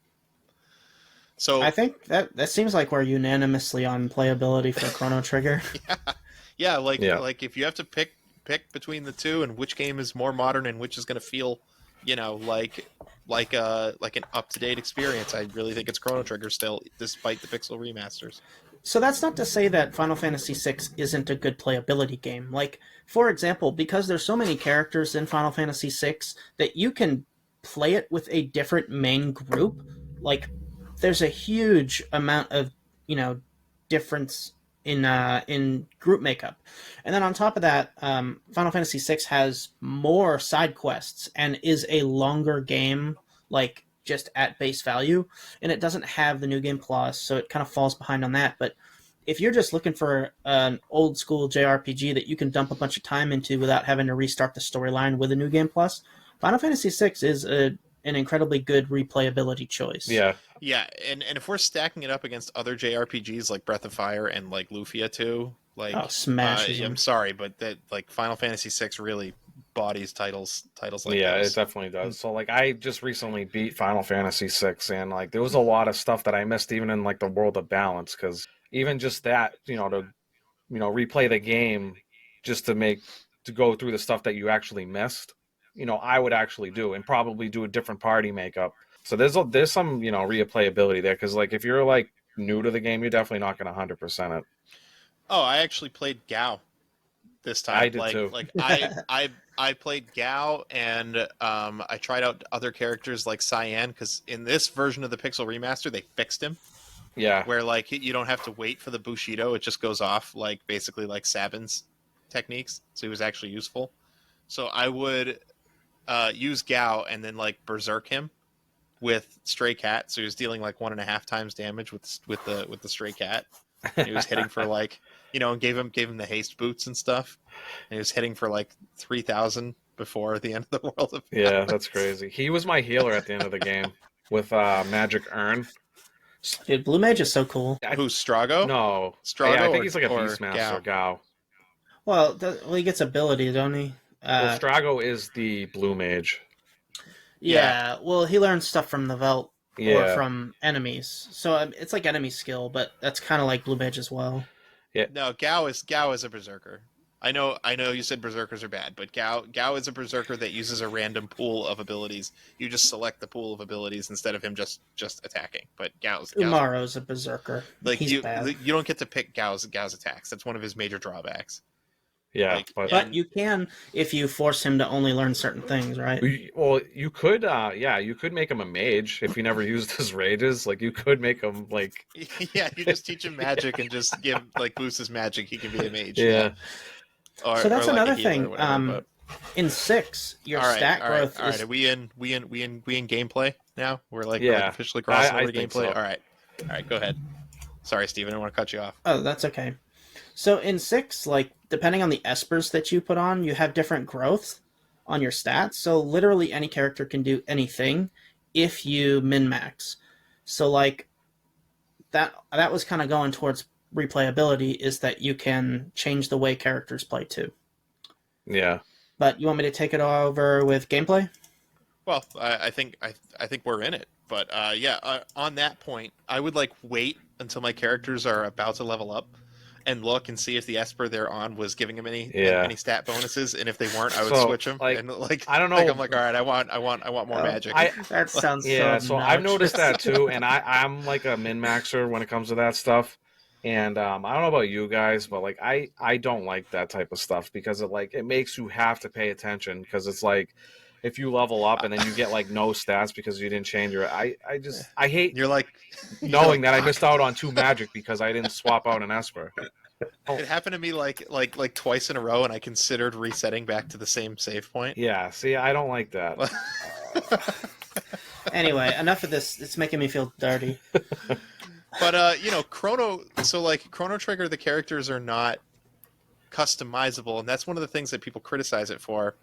So I think that seems like we're unanimously on playability for Chrono Trigger. yeah, like Yeah. like if you have to pick between the two and which game is more modern and which is going to feel, like an up to date experience, I really think it's Chrono Trigger still, despite the pixel remasters. So that's not to say that Final Fantasy VI isn't a good playability game. Like, for example, because there's so many characters in Final Fantasy VI that you can play it with a different main group. Like, there's a huge amount of, difference in group makeup. And then on top of that, Final Fantasy VI has more side quests and is a longer game, like, just at base value, and it doesn't have the new game plus, so it kind of falls behind on that. But if you're just looking for an old school JRPG that you can dump a bunch of time into without having to restart the storyline with a new game plus, Final Fantasy VI is an incredibly good replayability choice. Yeah. Yeah, and if we're stacking it up against other JRPGs like Breath of Fire and like Lufia 2, like smashes them. I'm sorry, but that like Final Fantasy VI really bodies titles like Yeah, those. it definitely does. So like I just recently beat Final Fantasy VI, and like there was a lot of stuff that I missed even in like the World of Balance, because even just that, to replay the game just to make to go through the stuff that you actually missed, I would actually do and probably do a different party makeup. So there's some, replayability there because like if you're like new to the game, you're definitely not going to 100% it. Oh, I actually played Gao this time. I did too. I played Gao, and I tried out other characters like Cyan, because in this version of the Pixel Remaster, they fixed him. Yeah. Where like you don't have to wait for the Bushido; it just goes off like basically like Sabin's techniques. So he was actually useful. So I would use Gao and then like berserk him with Stray Cat. So he was dealing like 1.5 times damage with the Stray Cat. And he was hitting for like and gave him the haste boots and stuff. And he was hitting for like 3,000 before the end of the world. Yeah, that's crazy. He was my healer at the end of the game with Magic Urn. Dude, Blue Mage is so cool. Who's Strago? No, Strago. Yeah, I think he's like a or Beastmaster. Gao. Well, he gets ability, don't he? Well, Strago is the Blue Mage. Yeah, well, he learns stuff from the Velt or Yeah. from enemies. So it's like enemy skill, but that's kind of like Blue Mage as well. Yeah. No, Gao is a berserker. I know you said berserkers are bad, but Gao is a berserker that uses a random pool of abilities. You just select the pool of abilities instead of him just attacking. But Gao's Umaro's a berserker. like He's bad. you don't get to pick Gao's attacks. That's one of his major drawbacks. Yeah, Like, But you can if you force him to only learn certain things, right? Well, you could, you could make him a mage if he never used his rages. Like, you could make him, like... Yeah, you just teach him magic and just give, like, boost his magic, he can be a mage. Yeah. Or, so that's or like another thing. Whatever, in 6, your all right, stat growth all right. is... Are we in gameplay now? We're like officially I crossing over to think gameplay? so. All right, go ahead. Sorry, Steven, I don't want to cut you off. Oh, that's okay. So in 6, like, depending on the espers that you put on, you have different growth on your stats. So literally any character can do anything if you min-max. So, like, that was kind of going towards replayability, is that you can change the way characters play too. Yeah. But you want me to take it over with gameplay? Well, I think we're in it. But on that point, I would like wait until my characters are about to level up and look and see if the Esper they're on was giving them any stat bonuses, and if they weren't, I would switch them. Like, and like, I don't know. Like, I'm like, all right, I want more magic. That sounds so I've noticed that too, and I'm like a min maxer when it comes to that stuff. And I don't know about you guys, but like I don't like that type of stuff because it makes you have to pay attention, because it's like if you level up and then you get like no stats because you didn't change your I hate You're like knowing that I missed out on 2 magic because I didn't swap out an Esper. It happened to me like twice in a row, and I considered resetting back to the same save point. Yeah, see, I don't like that. Anyway, enough of this. It's making me feel dirty. But Chrono Trigger, the characters are not customizable, and that's one of the things that people criticize it for.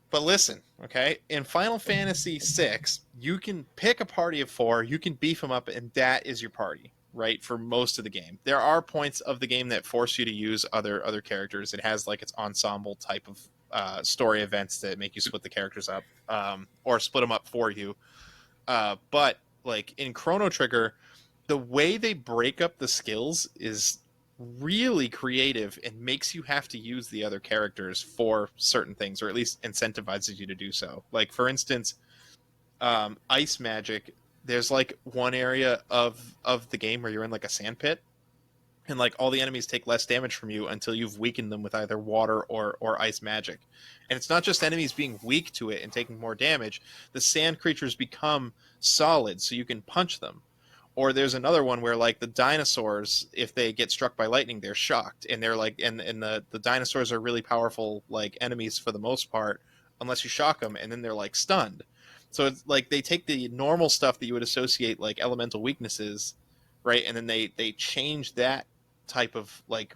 But listen, okay, in Final Fantasy VI, you can pick a party of 4, you can beef them up, and that is your party, right, for most of the game. There are points of the game that force you to use other characters. It has like its ensemble type of story events that make you split the characters up, or split them up for you. But like in Chrono Trigger, the way they break up the skills is really creative and makes you have to use the other characters for certain things, or at least incentivizes you to do so. Like, for instance, ice magic, there's like one area of the game where you're in like a sand pit, and like all the enemies take less damage from you until you've weakened them with either water or ice magic. And it's not just enemies being weak to it and taking more damage, the sand creatures become solid so you can punch them. Or there's another one where like the dinosaurs, if they get struck by lightning, they're shocked, and they're like, and the dinosaurs are really powerful like enemies for the most part, unless you shock them, and then they're like stunned. So it's like they take the normal stuff that you would associate like elemental weaknesses, right, and then they change that type of like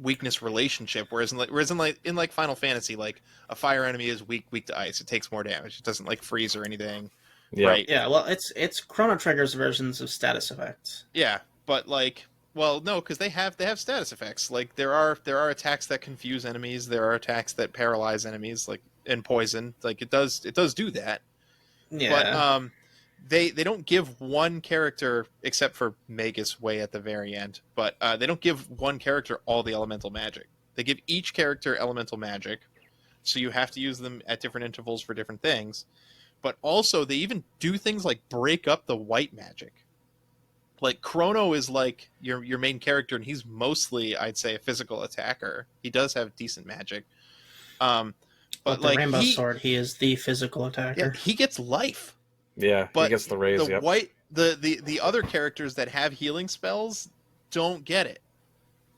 weakness relationship. Whereas in Final Fantasy, like a fire enemy is weak to ice. It takes more damage. It doesn't like freeze or anything. Yeah. Right. Yeah, well, it's Chrono Trigger's versions of status effects. Yeah, but like, well, no, because they have status effects. Like there are attacks that confuse enemies. There are attacks that paralyze enemies, like and poison. Like it does do that. Yeah. But they don't give one character, except for Magus way at the very end. But they don't give one character all the elemental magic. They give each character elemental magic, so you have to use them at different intervals for different things. But also, they even do things like break up the white magic. Like Chrono is like your main character, and he's mostly, I'd say, a physical attacker. He does have decent magic, um, but With the like rainbow sword, he is the physical attacker. he gets life. Yeah, he But gets the raise. the Yep. white the other characters that have healing spells don't get it.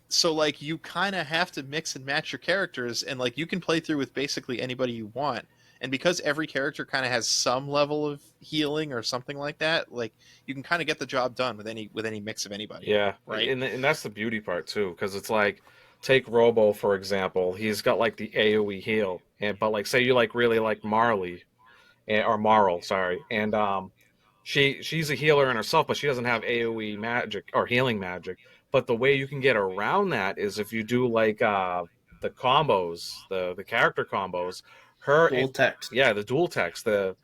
So like you kind of have to mix and match your characters, and like you can play through with basically anybody you want. And because every character kind of has some level of healing or something like that, like you can kind of get the job done with any mix of anybody. Yeah, Right. and that's the beauty part too, because it's like, take Robo for example. He's got like the AOE heal, and but like say you like really like Marley, or Marl, sorry, and she's a healer in herself, but she doesn't have AOE magic or healing magic. But the way you can get around that is if you do like the combos, the character combos. Her, Dual text. yeah, the dual text, the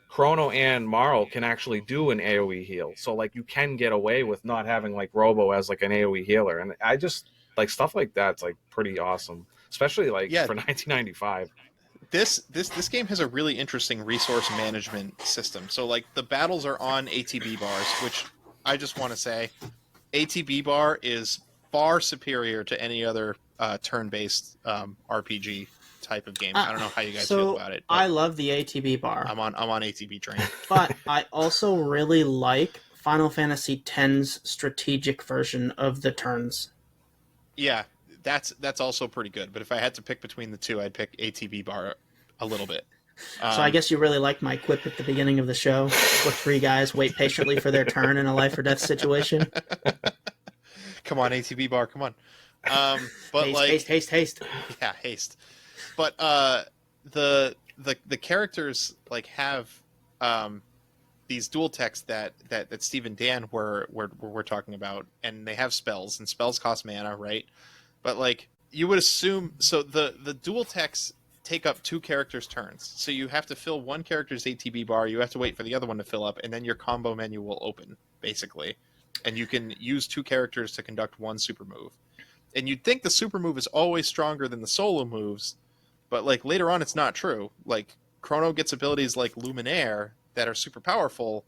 Chrono and Marl can actually do an AOE heal. So like you can get away with not having like Robo as like an AOE healer. And I just like stuff like that's like pretty awesome. Especially like Yeah. for 1995. This game has a really interesting resource management system. So like the battles are on ATB bars, which I just want to say ATB bar is far superior to any other turn-based RPG type of game. I don't know how you guys feel about it. But I love the ATB bar. I'm on ATB train. But I also really like Final Fantasy X's strategic version of the turns. Yeah, that's also pretty good. But if I had to pick between the two, I'd pick ATB bar a little bit. So I guess you really like my quip at the beginning of the show, where three guys wait patiently for their turn in a life or death situation. Come on, ATB bar, come on. But Haste. Yeah, haste. But the characters like have these dual texts that Steve and Dan were talking about, and they have spells, and spells cost mana, right? But like you would assume, so the dual texts take up two characters' turns. So you have to fill one character's ATB bar, you have to wait for the other one to fill up, and then your combo menu will open, basically. And you can use two characters to conduct one super move. And you'd think the super move is always stronger than the solo moves, but like later on it's not true. Like Chrono gets abilities like Luminaire that are super powerful,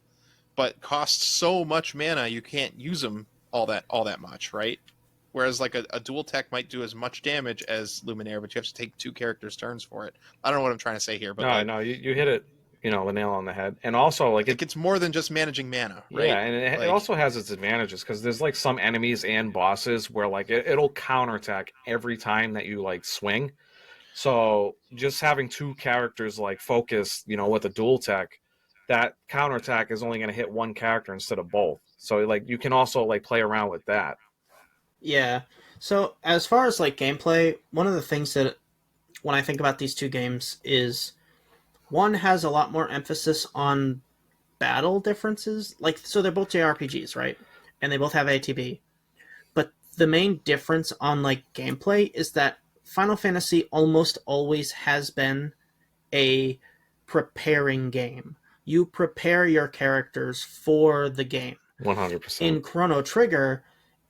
but cost so much mana you can't use them all that much, right? Whereas like a dual tech might do as much damage as Luminaire, but you have to take two characters' turns for it. I don't know what I'm trying to say here, but No, you hit it, the nail on the head. And also like it's more than just managing mana, right? Yeah, and it also has its advantages because there's like some enemies and bosses where like it'll counterattack every time that you like swing. So just having two characters like focus, with a dual tech, that counterattack is only going to hit one character instead of both. So like you can also like play around with that. Yeah. So as far as like gameplay, one of the things that when I think about these two games is one has a lot more emphasis on battle differences. Like, so they're both JRPGs, right? And they both have ATB. But the main difference on like gameplay is that Final Fantasy almost always has been a preparing game. You prepare your characters for the game. 100%. In Chrono Trigger,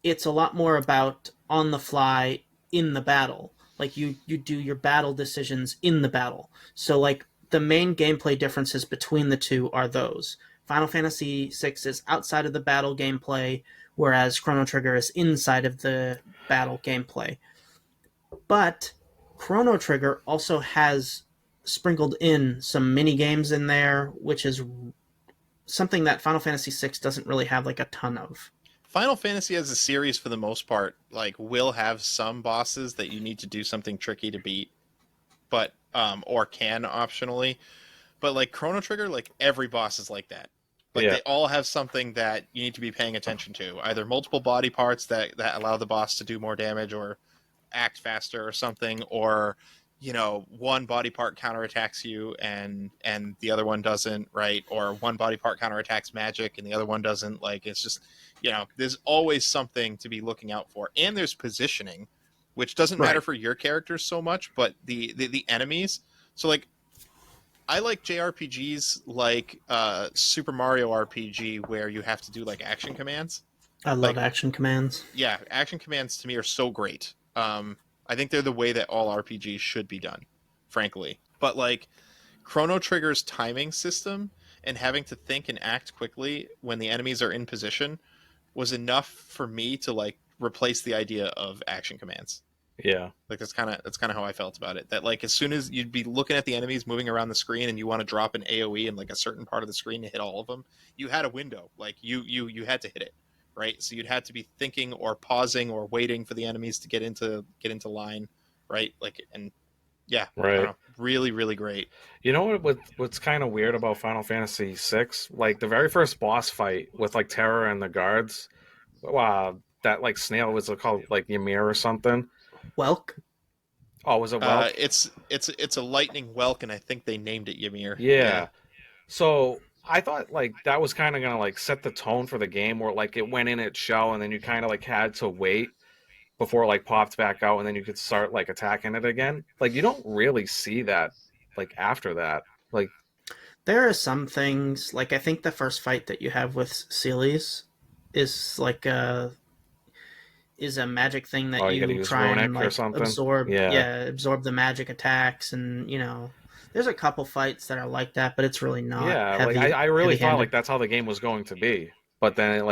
it's a lot more about on the fly in the battle. Like you do your battle decisions in the battle. So like the main gameplay differences between the two are those. Final Fantasy VI is outside of the battle gameplay, whereas Chrono Trigger is inside of the battle gameplay. But Chrono Trigger also has sprinkled in some mini games in there, which is something that Final Fantasy VI doesn't really have like a ton of. Final Fantasy as a series, for the most part, like will have some bosses that you need to do something tricky to beat, but or can optionally. But like Chrono Trigger, like every boss is like that. Like they all have something that you need to be paying attention to, either multiple body parts that allow the boss to do more damage or act faster or something, or one body part counterattacks you and the other one doesn't, right? Or one body part counterattacks magic and the other one doesn't. Like it's just there's always something to be looking out for. And there's positioning, which doesn't matter for your characters so much, but the enemies. So like I like JRPGs like Super Mario RPG, where you have to do like action commands. I love action commands. Yeah, action commands to me are so great. I think they're the way that all RPGs should be done, frankly. But like Chrono Trigger's timing system and having to think and act quickly when the enemies are in position was enough for me to like replace the idea of action commands. Yeah. Like that's kind of how I felt about it. That like as soon as you'd be looking at the enemies moving around the screen and you want to drop an AOE in like a certain part of the screen to hit all of them, you had a window. Like you had to hit it, right? So you'd have to be thinking or pausing or waiting for the enemies to get into line, right? Like and yeah, I don't Right. know, really really great. You know what's kind of weird about Final Fantasy VI? Like the very first boss fight with like Terra and the guards. Wow, that like snail was called like Ymir or something. Welk. Oh, was it Welk? It's a lightning whelk, and I think they named it Ymir. Yeah. So I thought like that was kind of gonna like set the tone for the game, where like it went in its shell, and then you kind of like had to wait before it like popped back out, and then you could start like attacking it again. Like you don't really see that like after that. Like There are some things, like I think the first fight that you have with Celes is like a magic thing that oh, you got to you use try and runic or like something. absorb. Yeah. Yeah, absorb the magic attacks, and there's a couple fights that are like that, but it's really not Yeah, like heavy. I really thought Heavy-handed. like that's how the game was going to be, but then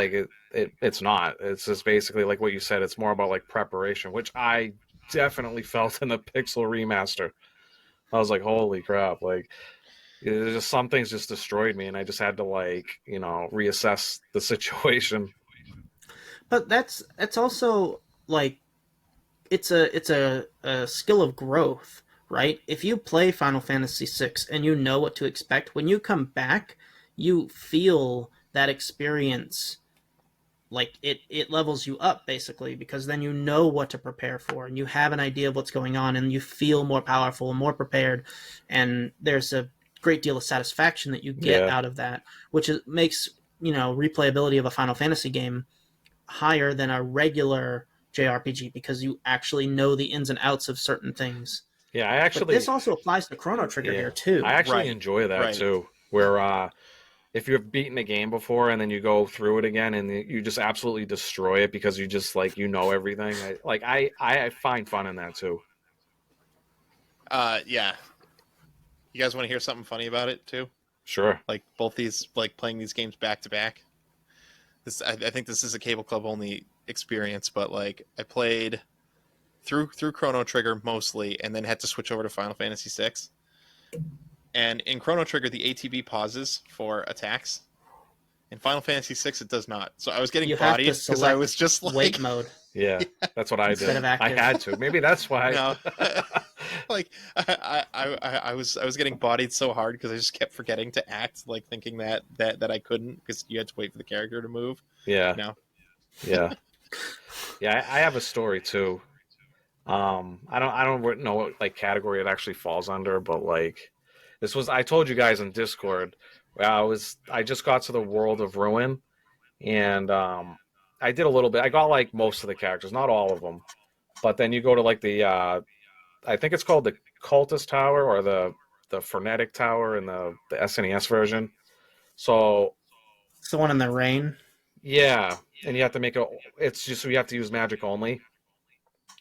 it's not. It's just basically like what you said. It's more about like preparation, which I definitely felt in the Pixel remaster. I was like, holy crap! Like, there's just some things just destroyed me, and I just had to like reassess the situation. But that's also like it's a skill of growth, right? If you play Final Fantasy VI and you know what to expect, when you come back, you feel that experience like it levels you up basically, because then you know what to prepare for and you have an idea of what's going on and you feel more powerful and more prepared, and there's a great deal of satisfaction that you get Yeah, out of that, which makes replayability of a Final Fantasy game higher than a regular JRPG because you actually know the ins and outs of certain things. yeah. I But this actually, also applies to Chrono Trigger yeah, here too. I actually Right, enjoy that right. too. Where if you've beaten a game before and then you go through it again and you just absolutely destroy it because you just like everything. I find fun in that too. Yeah. You guys want to hear something funny about it too? Sure. Like both these, like playing these games back to back. I think this is a Cable Club only experience, but like I played through Chrono Trigger mostly, and then had to switch over to Final Fantasy VI. And in Chrono Trigger, the ATB pauses for attacks. In Final Fantasy VI, it does not. So I was getting You have to bodied because I select was just wait like, mode Yeah, that's what I instead did. of I active. had to. Maybe that's why. no, like I was getting bodied so hard because I just kept forgetting to act, like thinking that I couldn't because you had to wait for the character to move. Yeah, No, yeah, yeah. I have a story too. I don't know what like category it actually falls under, but like this was I told you guys in Discord. I just got to the world of ruin, and I did a little bit. I got like most of the characters, not all of them. But then you go to like the I think it's called the Cultist Tower or the Frenetic Tower in the SNES version. So It's the one in the rain. yeah, and you have to make a. It's just you have to use magic only.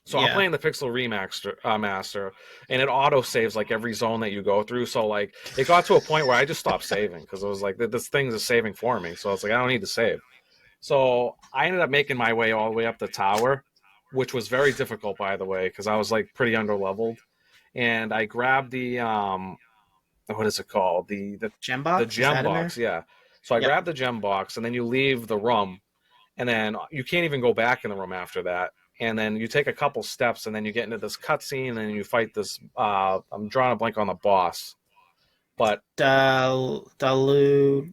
So I'm Yeah. playing the Pixel Remaster, Master, and it auto saves like every zone that you go through. So like it got to a point where I just stopped saving because I was like, this thing is saving for me. So it's like I don't need to save. So I ended up making my way all the way up the tower, which was very difficult, by the way, because I was like pretty underleveled. And I grabbed the what is it called? Gem The box? Is gem that in box, there? yeah. So I Yep. grabbed the gem box, and then you leave the room, and then you can't even go back in the room after that. And then you take a couple steps, and then you get into this cutscene, and then you fight this. I'm drawing a blank on the boss, but Dalu.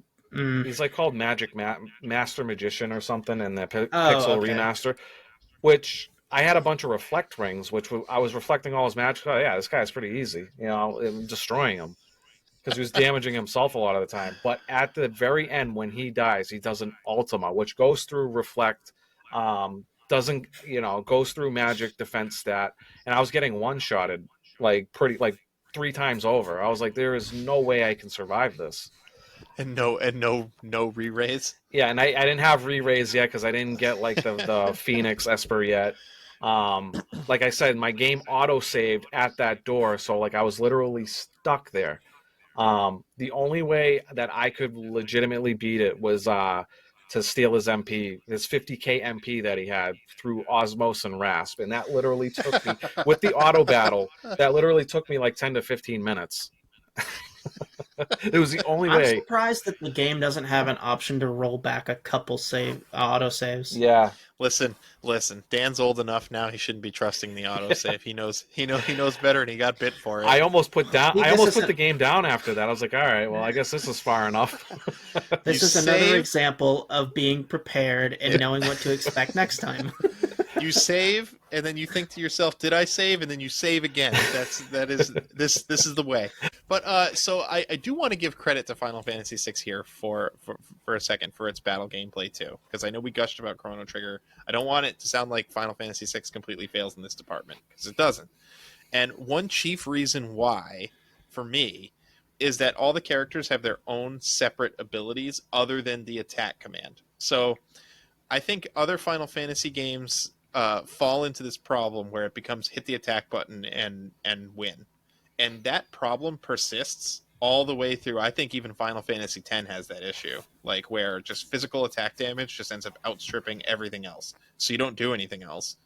he's like called Master Magician or something in the Oh, Pixel okay. remaster, which I had a bunch of reflect rings, which I was reflecting all his magic. Oh yeah, this guy's pretty easy, destroying him because he was damaging himself a lot of the time. But at the very end, when he dies, he does an Ultima, which goes through reflect, doesn't goes through magic defense stat, and I was getting one shotted like pretty like 3 times over. I was like, there is no way I can survive this. and no re-raise. Yeah, and I didn't have re-raise yet because I didn't get like the Phoenix Esper yet. Like I said, my game auto saved at that door, so like I was literally stuck there. The only way that I could legitimately beat it was to steal his MP, his 50k MP that he had through Osmos and Rasp, and that literally took me with the auto battle. That literally took me like 10 to 15 minutes. It was the only I'm way. surprised that the game doesn't have an option to roll back a couple auto saves. Yeah, Listen, listen. Dan's old enough now. He shouldn't be trusting the autosave. He knows better, and he got bit for it. I almost put down. See, I this almost is put a- the game down after that. I was like, all right, well, I guess this is far enough. This You is another save- example of being prepared and knowing what to expect next time. You save, and then you think to yourself, "Did I save?" And then you save again. This is the way. But so I do want to give credit to Final Fantasy VI here for a second for its battle gameplay too, because I know we gushed about Chrono Trigger. I don't want it to sound like Final Fantasy VI completely fails in this department, because it doesn't. And one chief reason why, for me, is that all the characters have their own separate abilities other than the attack command. So I think other Final Fantasy games fall into this problem where it becomes hit the attack button and win, and that problem persists all the way through. I think even Final Fantasy X has that issue, like where just physical attack damage just ends up outstripping everything else, so you don't do anything else.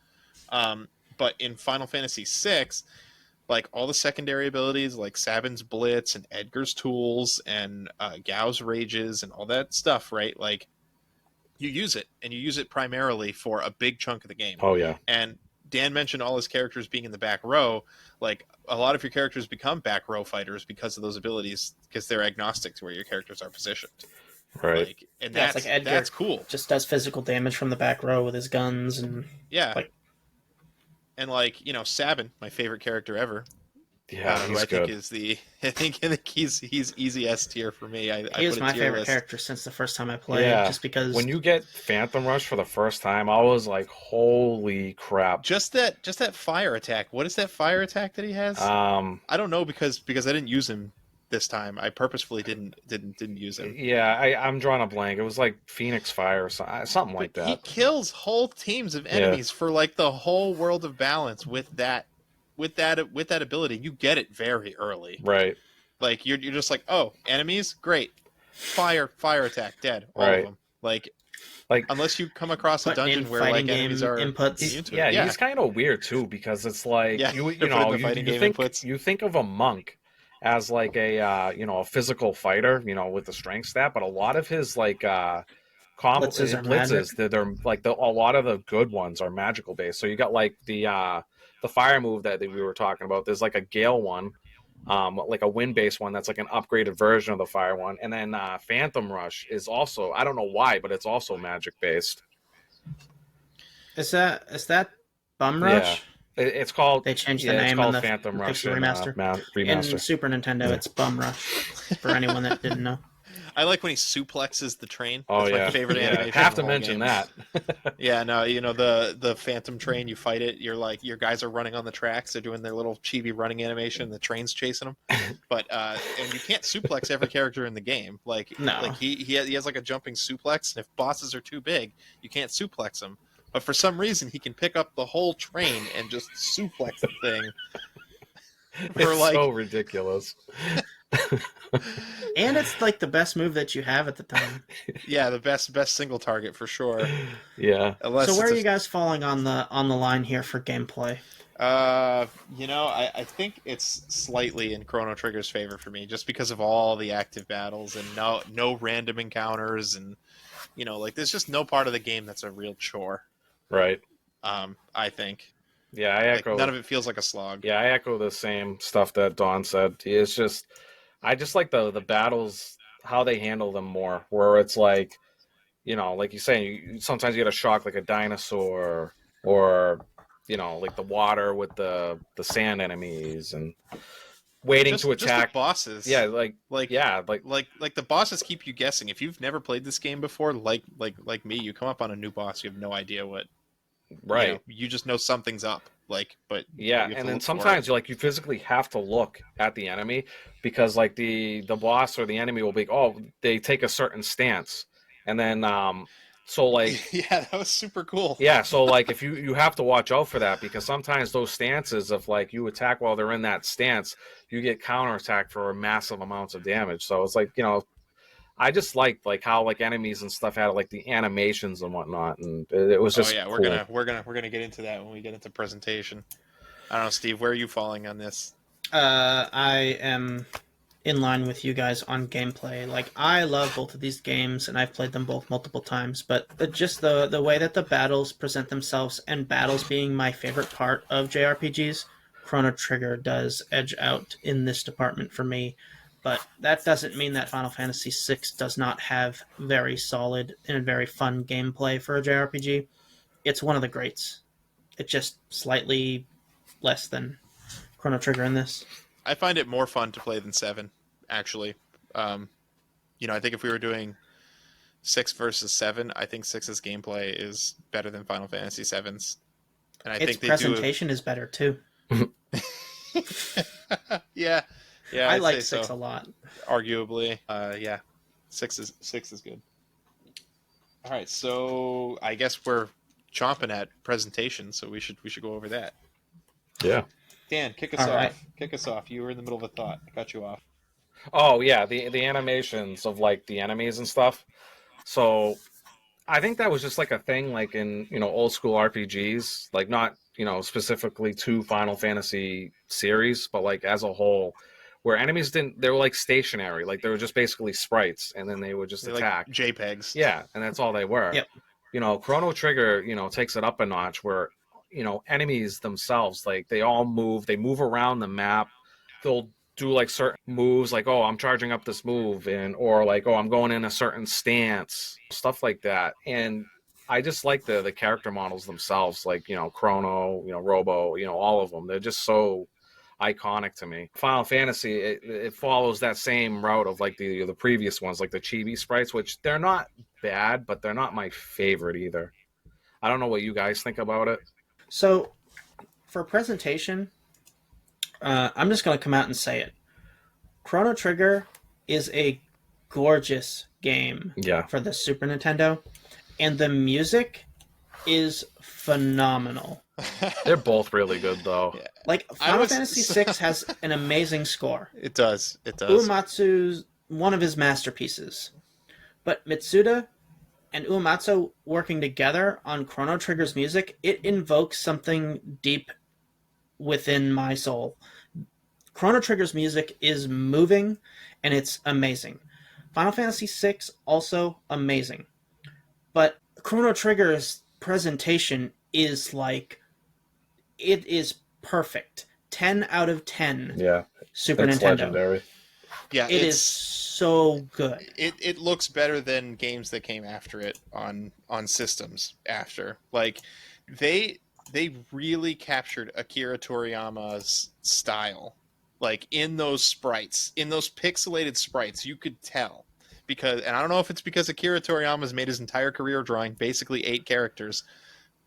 But in Final Fantasy VI, like all the secondary abilities, like Sabin's Blitz and Edgar's Tools and Gao's Rages and all that stuff, right? Like you use it, and you use it primarily for a big chunk of the game. Oh yeah, And Dan mentioned all his characters being in the back row. Like a lot of your characters become back row fighters because of those abilities, because they're agnostic to where your characters are positioned. right. Like, and Yeah, it's that's like Edgar. that's cool. Just does physical damage from the back row with his guns and Yeah. like- And like, Sabin, my favorite character ever, Yeah, who he's I good. think is I think he's easy S tier for me. I he was put a my tier favorite list. character since the first time I played. Yeah. Just because When you get Phantom Rush for the first time, I was like, "Holy crap!" Just that fire attack. What is that fire attack that he has? Um, I don't know, because I didn't use him this time. I purposefully didn't use him. yeah, I'm drawing a blank. It was like Phoenix Fire or something like But he that. kills whole teams of enemies for like the whole world of balance with that ability. You get it very early. Right, Like you're just like, oh, enemies, great, fire attack, dead, all Right. of them. Like like unless you come across a putting in dungeon where fighting like enemies game are inputs. immune to yeah, it. he's kind of weird too because it's like Yeah, you put in know the fighting game think inputs. you think of a monk as like a a physical fighter, with the strength stat, but a lot of his like Blitzes are magic. they're like a lot of the good ones are magical based. So you got like the fire move that we were talking about. There's like a gale one, like a wind based one that's like an upgraded version of the fire one, and then Phantom Rush is also, I don't know why, but it's also magic based. Is that Bum Rush? It's called. They changed the It's name called in the Phantom Rush Pixel in, remaster. remaster. In Super Nintendo, Yeah. it's Bum Rush. For anyone that didn't know. I like when he suplexes the train. Oh That's yeah, my favorite yeah. animation. Have in to the whole mention game. that. Yeah, no, the Phantom train, you fight it, you're like, your guys are running on the tracks, they're doing their little chibi running animation, the train's chasing them. But and you can't suplex every character in the game. Like No. like he has like a jumping suplex, and if bosses are too big, you can't suplex them. But for some reason, he can pick up the whole train and just suplex the thing. It's so ridiculous. And it's like the best move that you have at the time. Yeah, the best single target for sure. Yeah. Unless So where it's are you guys falling on the line here for gameplay? I think it's slightly in Chrono Trigger's favor for me, just because of all the active battles and no random encounters, and like there's just no part of the game that's a real chore. Right. I think. Yeah, I Like, echo. none of it feels like a slog. Yeah, I echo the same stuff that Don said. It's just, I just like the battles, how they handle them more. Where it's like, like you say, sometimes you get a shock like a dinosaur, or like the water with the sand enemies and waiting to Just attack the bosses. Yeah, like like the bosses keep you guessing. If you've never played this game before, like me, you come up on a new boss, you have no idea what. right. You just know something's up. But Yeah, you have and to then look for sometimes it. you physically have to look at the enemy because like the boss or the enemy will be, oh, they take a certain stance, and then So like, Yeah, that was super cool. yeah, so like if you have to watch out for that, because sometimes those stances of like you attack while they're in that stance, you get counterattacked for massive amounts of damage. So it's like, you know, I just liked like how like enemies and stuff had like the animations and whatnot, and it was Oh just yeah, cool. we're gonna get into that when we get into presentation. I don't know, Steve, where are you falling on this? I am in line with you guys on gameplay. Like, I love both of these games, and I've played them both multiple times. But just the way that the battles present themselves, and battles being my favorite part of JRPGs, Chrono Trigger does edge out in this department for me. But that doesn't mean that Final Fantasy VI does not have very solid and very fun gameplay for a JRPG. It's one of the greats. It's just slightly less than Chrono Trigger in this. I find it more fun to play than 7, actually. I think if we were doing 6 versus 7, I think 6's gameplay is better than Final Fantasy 7's. And I Its think they presentation is better too. Yeah. Yeah, I I'd like say 6 so. a lot. Arguably. Yeah. 6 is good. All right, so I guess we're chomping at presentation, so we should go over that. Yeah. Dan, kick us All off. right. Kick us off. You were in the middle of a thought. I cut you off. Oh yeah, the animations of like the enemies and stuff. So I think that was just like a thing like in, you know, old school RPGs, like not, you know, specifically to Final Fantasy series, but like as a whole, where enemies didn't, they were like stationary, like they were just basically sprites and then they would just They're attack. like JPEGs. Yeah, and that's all they were. Yep. You know, Chrono Trigger, you know, takes it up a notch where, you know, enemies themselves, like they all move, they move around the map. They'll do like certain moves, like, oh, I'm charging up this move, and or like, oh, I'm going in a certain stance, stuff like that. And I just like the character models themselves, like, you know, Chrono, you know, Robo, you know, all of them. They're just so iconic to me. Final Fantasy, it follows that same route of like the previous ones, like the chibi sprites, which they're not bad, but they're not my favorite either. I don't know what you guys think about it. So, for presentation, I'm just going to come out and say it. Chrono Trigger is a gorgeous game Yeah. for the Super Nintendo, and the music is phenomenal. They're both really good though. Yeah. Like, Final Fantasy VI has an amazing score. It does. It does. Uematsu's one of his masterpieces. But Mitsuda and Uematsu working together on Chrono Trigger's music, it invokes something deep within my soul. Chrono Trigger's music is moving and it's amazing. Final Fantasy VI, also amazing. But Chrono Trigger's presentation is like, it is perfect. 10 out of 10. Yeah. Super It's Nintendo. legendary. Yeah, It is so good. It looks better than games that came after it on systems after. Like they really captured Akira Toriyama's style. Like in those sprites, in those pixelated sprites, you could tell. Because, and I don't know if it's because Akira Toriyama's made his entire career drawing basically 8 characters,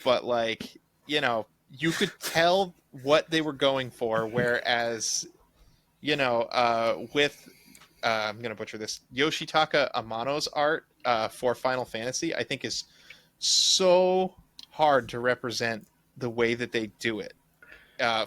but like, you know, you could tell what they were going for, whereas, you know, with I'm gonna butcher this, Yoshitaka Amano's art for Final Fantasy, I think is so hard to represent the way that they do it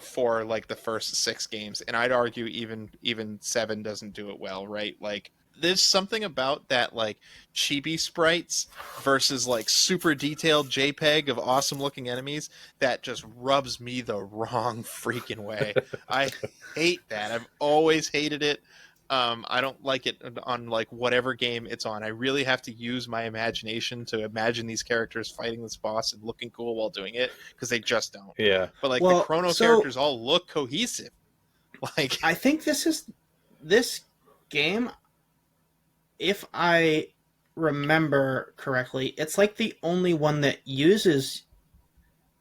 for like the first 6 games, and I'd argue even 7 doesn't do it well, right? Like there's something about that like chibi sprites versus like super detailed JPEG of awesome looking enemies that just rubs me the wrong freaking way. I hate that. I've always hated it. I don't like it on like whatever game it's on. I really have to use my imagination to imagine these characters fighting this boss and looking cool while doing it, because they just don't. Yeah. But like Well, the Chrono so- characters all look cohesive. Like I think this game, if I remember correctly, it's like the only one that uses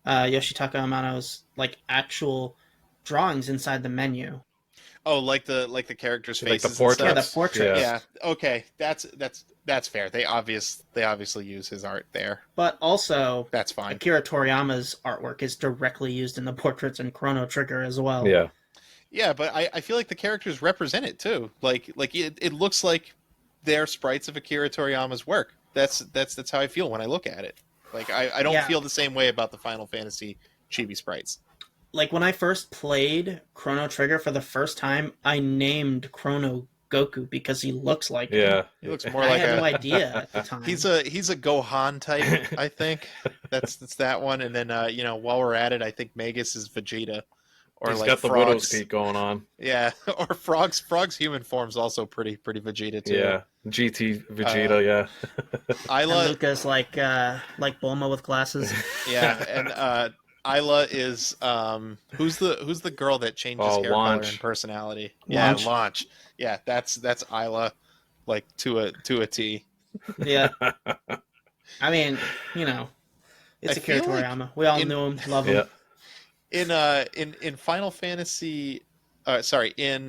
Yoshitaka Amano's like actual drawings inside the menu. oh, like the characters' Like the faces and portraits. Yeah, stuff. the portraits. Yeah. Okay, that's fair. They obviously use his art there. But also, That's fine. Akira Toriyama's artwork is directly used in the portraits in Chrono Trigger as well. Yeah. Yeah, but I feel like the characters represent it too. Like it looks like they're sprites of Akira Toriyama's work. That's how I feel when I look at it. Like I don't Yeah. feel the same way about the Final Fantasy chibi sprites. Like when I first played Chrono Trigger for the first time, I named Chrono Goku because he looks like him. Yeah. He looks more And I like had no a idea at the time. he's a Gohan type, I think. That's that one. And then while we're at it, I think Magus is Vegeta, or He's like got the widow's Frogs. peak going on. Yeah, or Frogs human form's also pretty Vegeta too. Yeah. GT Vegeta, yeah. And Isla, Luca's like Bulma with glasses. yeah, and Isla is who's the girl that changes Oh, hair color and Launch. personality? Launch. Yeah, Launch. Yeah, that's Isla, like to a T. Yeah. I mean, it's I Akira feel like Toriyama. We all in- knew him, love Yeah. him. in Final Fantasy, sorry, in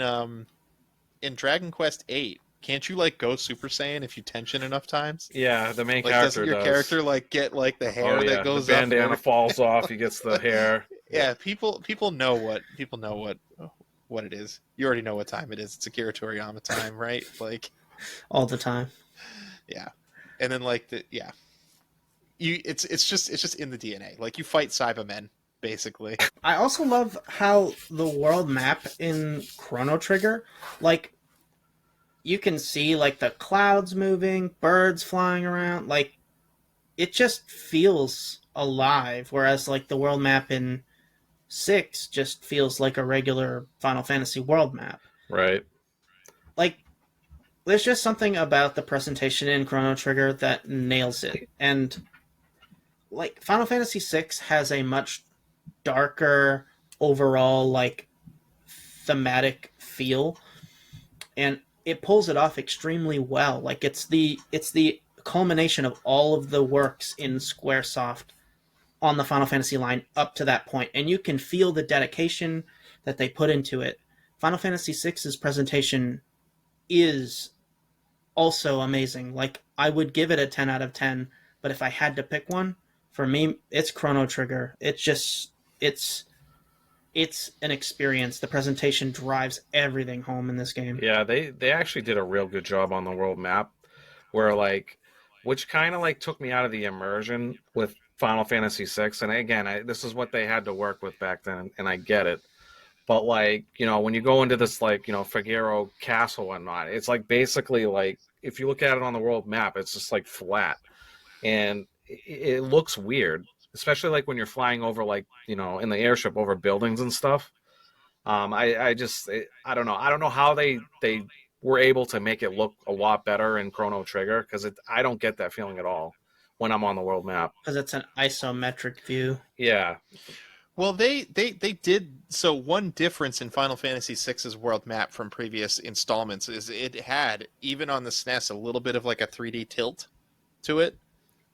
Dragon Quest 8, can't you like go Super Saiyan if you tension enough times? Yeah, the main Like, character doesn't your does. character like get like the hair Oh, yeah. that goes the up? and bandana everything? falls off. He gets the hair. Yeah, people know what it is. You already know what time it is. It's Akira Toriyama time, right? Like, All the time. yeah. And then like it's just in the DNA. Like you fight Cybermen basically. I also love how the world map in Chrono Trigger, like, you can see like the clouds moving, birds flying around, like it just feels alive, whereas like the world map in 6 just feels like a regular Final Fantasy world map. Right. Like there's just something about the presentation in Chrono Trigger that nails it. And like Final Fantasy 6 has a much darker overall like thematic feel, and it pulls it off extremely well. Like it's the culmination of all of the works in Squaresoft on the Final Fantasy line up to that point, and you can feel the dedication that they put into it. Final Fantasy VI's presentation is also amazing. Like I would give it a 10 out of 10, but if I had to pick one, for me it's Chrono Trigger. It's an experience. The presentation drives everything home in this game. Yeah, they actually did a real good job on the world map, where like, which kind of like took me out of the immersion with Final Fantasy VI. And again, this is what they had to work with back then, and I get it. But like, when you go into this like, Figueroa Castle and whatnot, it's like basically like if you look at it on the world map, it's just like flat, and it looks weird, especially like when you're flying over like in the airship over buildings and stuff. I don't know. I don't know how they were able to make it look a lot better in Chrono Trigger, because I don't get that feeling at all when I'm on the world map. Because it's an isometric view. Yeah. Well, they did. So one difference in Final Fantasy VI's world map from previous installments is it had, even on the SNES, a little bit of like a 3D tilt to it.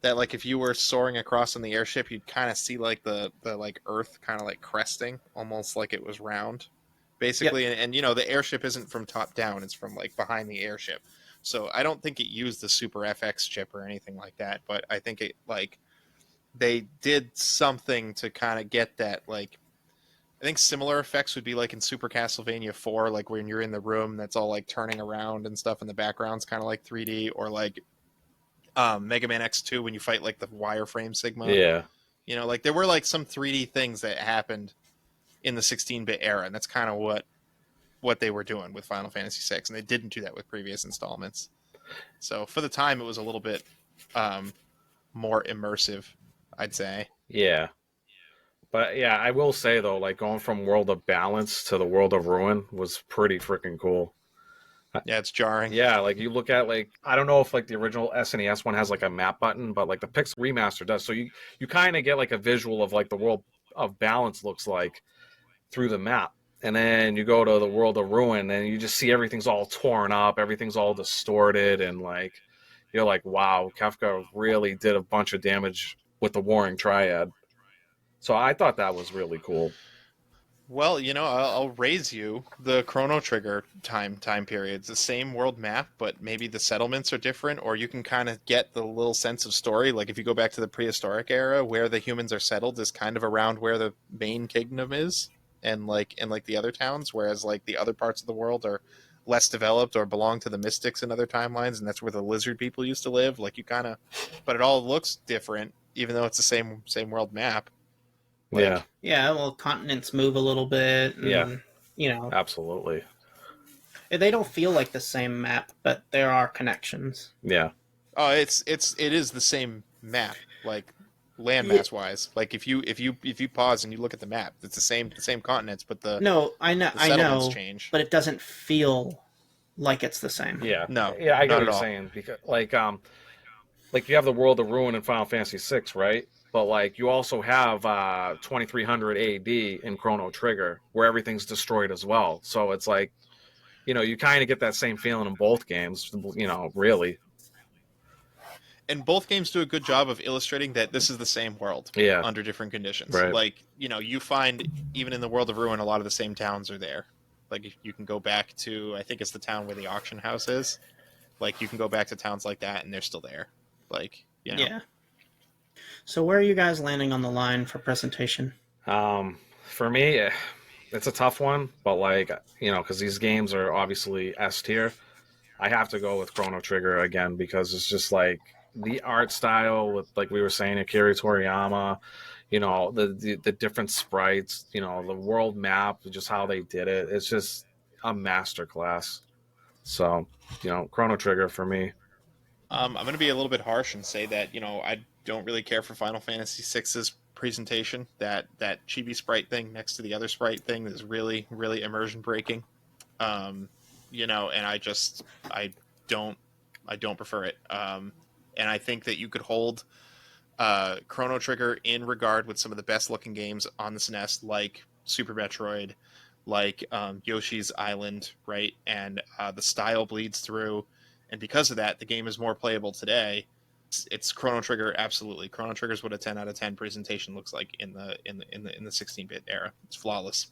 That like if you were soaring across in the airship, you'd kind of see like the like Earth kind of like cresting, almost like it was round, basically. Yep. And the airship isn't from top down; it's from like behind the airship. So I don't think it used the Super FX chip or anything like that, but I think it like they did something to kind of get that like. I think similar effects would be like in Super Castlevania 4, like when you're in the room that's all like turning around and stuff, and the background's kind of like 3D, or like Mega Man X2 when you fight like the wireframe Sigma. Yeah. Like there were like some 3D things that happened in the 16-bit era, and that's kind of what they were doing with Final Fantasy VI, and they didn't do that with previous installments. So for the time, it was a little bit more immersive, I'd say. Yeah. But yeah, I will say though, like going from World of Balance to the World of Ruin was pretty freaking cool. Yeah, it's jarring. Yeah, like you look at like, I don't know if like the original SNES one has like a map button, but like the Pixel remaster does. So you kind of get like a visual of like the World of Balance looks like through the map. And then you go to the World of Ruin and you just see everything's all torn up, everything's all distorted, and like you're like, wow, Kafka really did a bunch of damage with the Warring Triad. So I thought that was really cool. Well, I'll raise you the Chrono Trigger time period. It's the same world map, but maybe the settlements are different, or you can kind of get the little sense of story. Like if you go back to the prehistoric era, where the humans are settled is kind of around where the main kingdom is, and like the other towns, whereas like the other parts of the world are less developed or belong to the Mystics in other timelines, and that's where the lizard people used to live. Like you kind of, but it all looks different, even though it's the same world map. Yeah. Yeah, well, continents move a little bit, and Yeah. you know, Absolutely. they don't feel like the same map, but there are connections. Yeah. Oh, it is the same map, like Yeah, landmass wise. Like if you pause and you look at the map, it's the same continents, but the no, the settlements change. but it doesn't feel like it's the same. Yeah. No, Yeah, I get not what at you're all. saying because like you have the World of Ruin in Final Fantasy VI, right? But like you also have 2300 AD in Chrono Trigger where everything's destroyed as well. So it's like, you kind of get that same feeling in both games, really. And both games do a good job of illustrating that this is the same world Yeah. under different conditions. Right. Like, you find even in the World of Ruin, a lot of the same towns are there. Like, you can go back to, I think it's the town where the auction house is. Like, you can go back to towns like that, and they're still there. Like, Yeah. So where are you guys landing on the line for presentation? For me, it's a tough one, but like, because these games are obviously S tier, I have to go with Chrono Trigger again because it's just like the art style with, like we were saying, Akira Toriyama, the different sprites, the world map, just how they did it. It's just a masterclass. So, Chrono Trigger for me. I'm going to be a little bit harsh and say that, I don't really care for Final Fantasy VI's presentation. That chibi sprite thing next to the other sprite thing is really, really immersion breaking. And I don't prefer it. And I think that you could hold Chrono Trigger in regard with some of the best looking games on the SNES, like Super Metroid, like Yoshi's Island, right? And the style bleeds through, and because of that, the game is more playable today. It's Chrono Trigger, absolutely. Chrono Trigger is what a 10 out of 10 presentation looks like in the 16-bit era. It's flawless.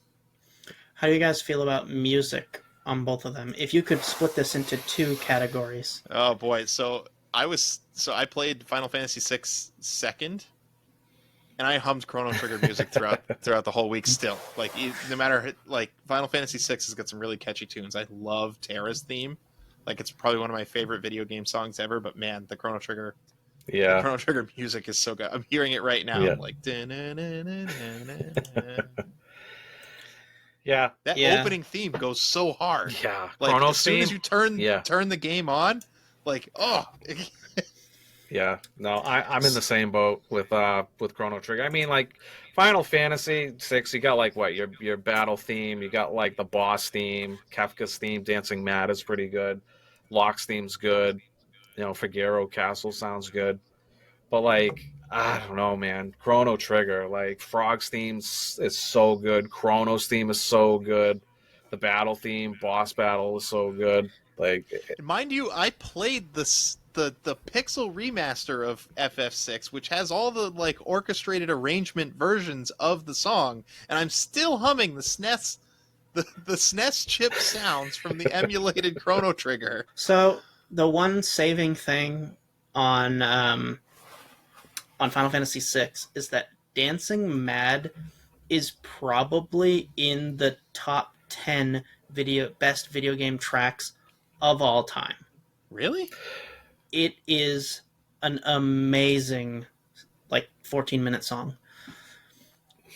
How do you guys feel about music on both of them? If you could split this into two categories. Oh boy, so I played Final Fantasy VI second, and I hummed Chrono Trigger music throughout the whole week. Still, like no matter like Final Fantasy VI has got some really catchy tunes. I love Terra's theme, like it's probably one of my favorite video game songs ever. But man, the Chrono Trigger music is so good. I'm hearing it right now. Yeah. I'm like, Yeah. that opening theme goes so hard. Yeah. Like Chrono as soon theme. as you turn the game on, like Yeah, no, I'm in the same boat with Chrono Trigger. I mean, like Final Fantasy VI, you got like what your battle theme, you got like the boss theme, Kefka's theme, Dancing Mad is pretty good, Locke's theme's good, Figaro Castle sounds good, but like I don't know, man, Chrono Trigger, like Frog's theme is so good, Chrono's theme is so good, the battle theme, boss battle is so good, like. Mind you, I played the pixel remaster of FF6, which has all the like orchestrated arrangement versions of the song, and I'm still humming the SNES the SNES chip sounds from the emulated Chrono Trigger. So the one saving thing on Final Fantasy VI is that Dancing Mad is probably in the top 10 best video game tracks of all time. Really? It is an amazing, like, 14-minute song.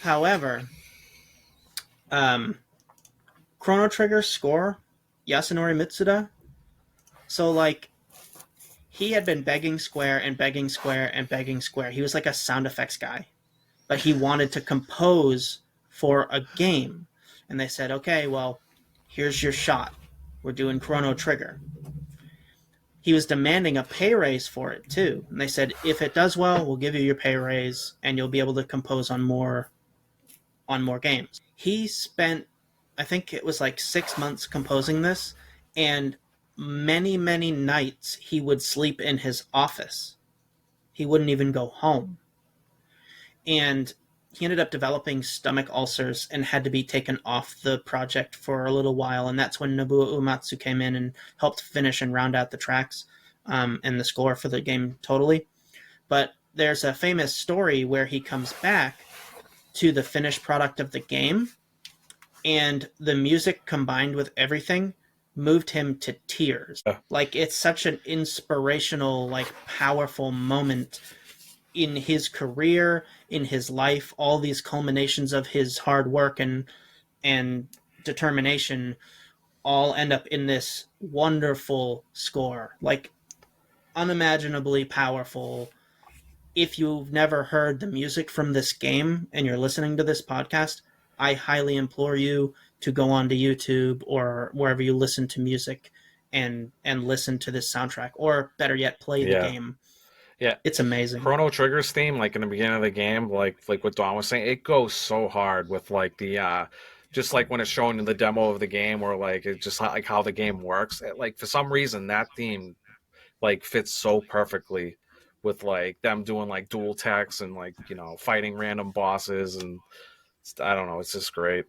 However, Chrono Trigger score, Yasunori Mitsuda. So, like, he had been begging Square and begging Square and begging Square. He was like a sound effects guy. But he wanted to compose for a game. And they said, okay, well, here's your shot. We're doing Chrono Trigger. He was demanding a pay raise for it, too. And they said, if it does well, we'll give you your pay raise, and you'll be able to compose on more games. He spent, I think it was like 6 months composing this, and many, many nights he would sleep in his office. He wouldn't even go home. And he ended up developing stomach ulcers and had to be taken off the project for a little while. And that's when Nobuo Uematsu came in and helped finish and round out the tracks and the score for the game totally. But there's a famous story where he comes back to the finished product of the game, and the music combined with everything moved him to tears. Like, it's such an inspirational, like, powerful moment in his career, in his life, all these culminations of his hard work and determination all end up in this wonderful score. Like, unimaginably powerful. If you've never heard the music from this game and you're listening to this podcast, I highly implore you to go onto YouTube or wherever you listen to music and listen to this soundtrack, or better yet, play the game. Yeah, it's amazing. Chrono Trigger's theme, like in the beginning of the game, like what Dawn was saying, it goes so hard with like the just like when it's shown in the demo of the game, or like it's just like how the game works. Like for some reason, that theme like fits so perfectly with like them doing like dual techs and like fighting random bosses, and I don't know, it's just great.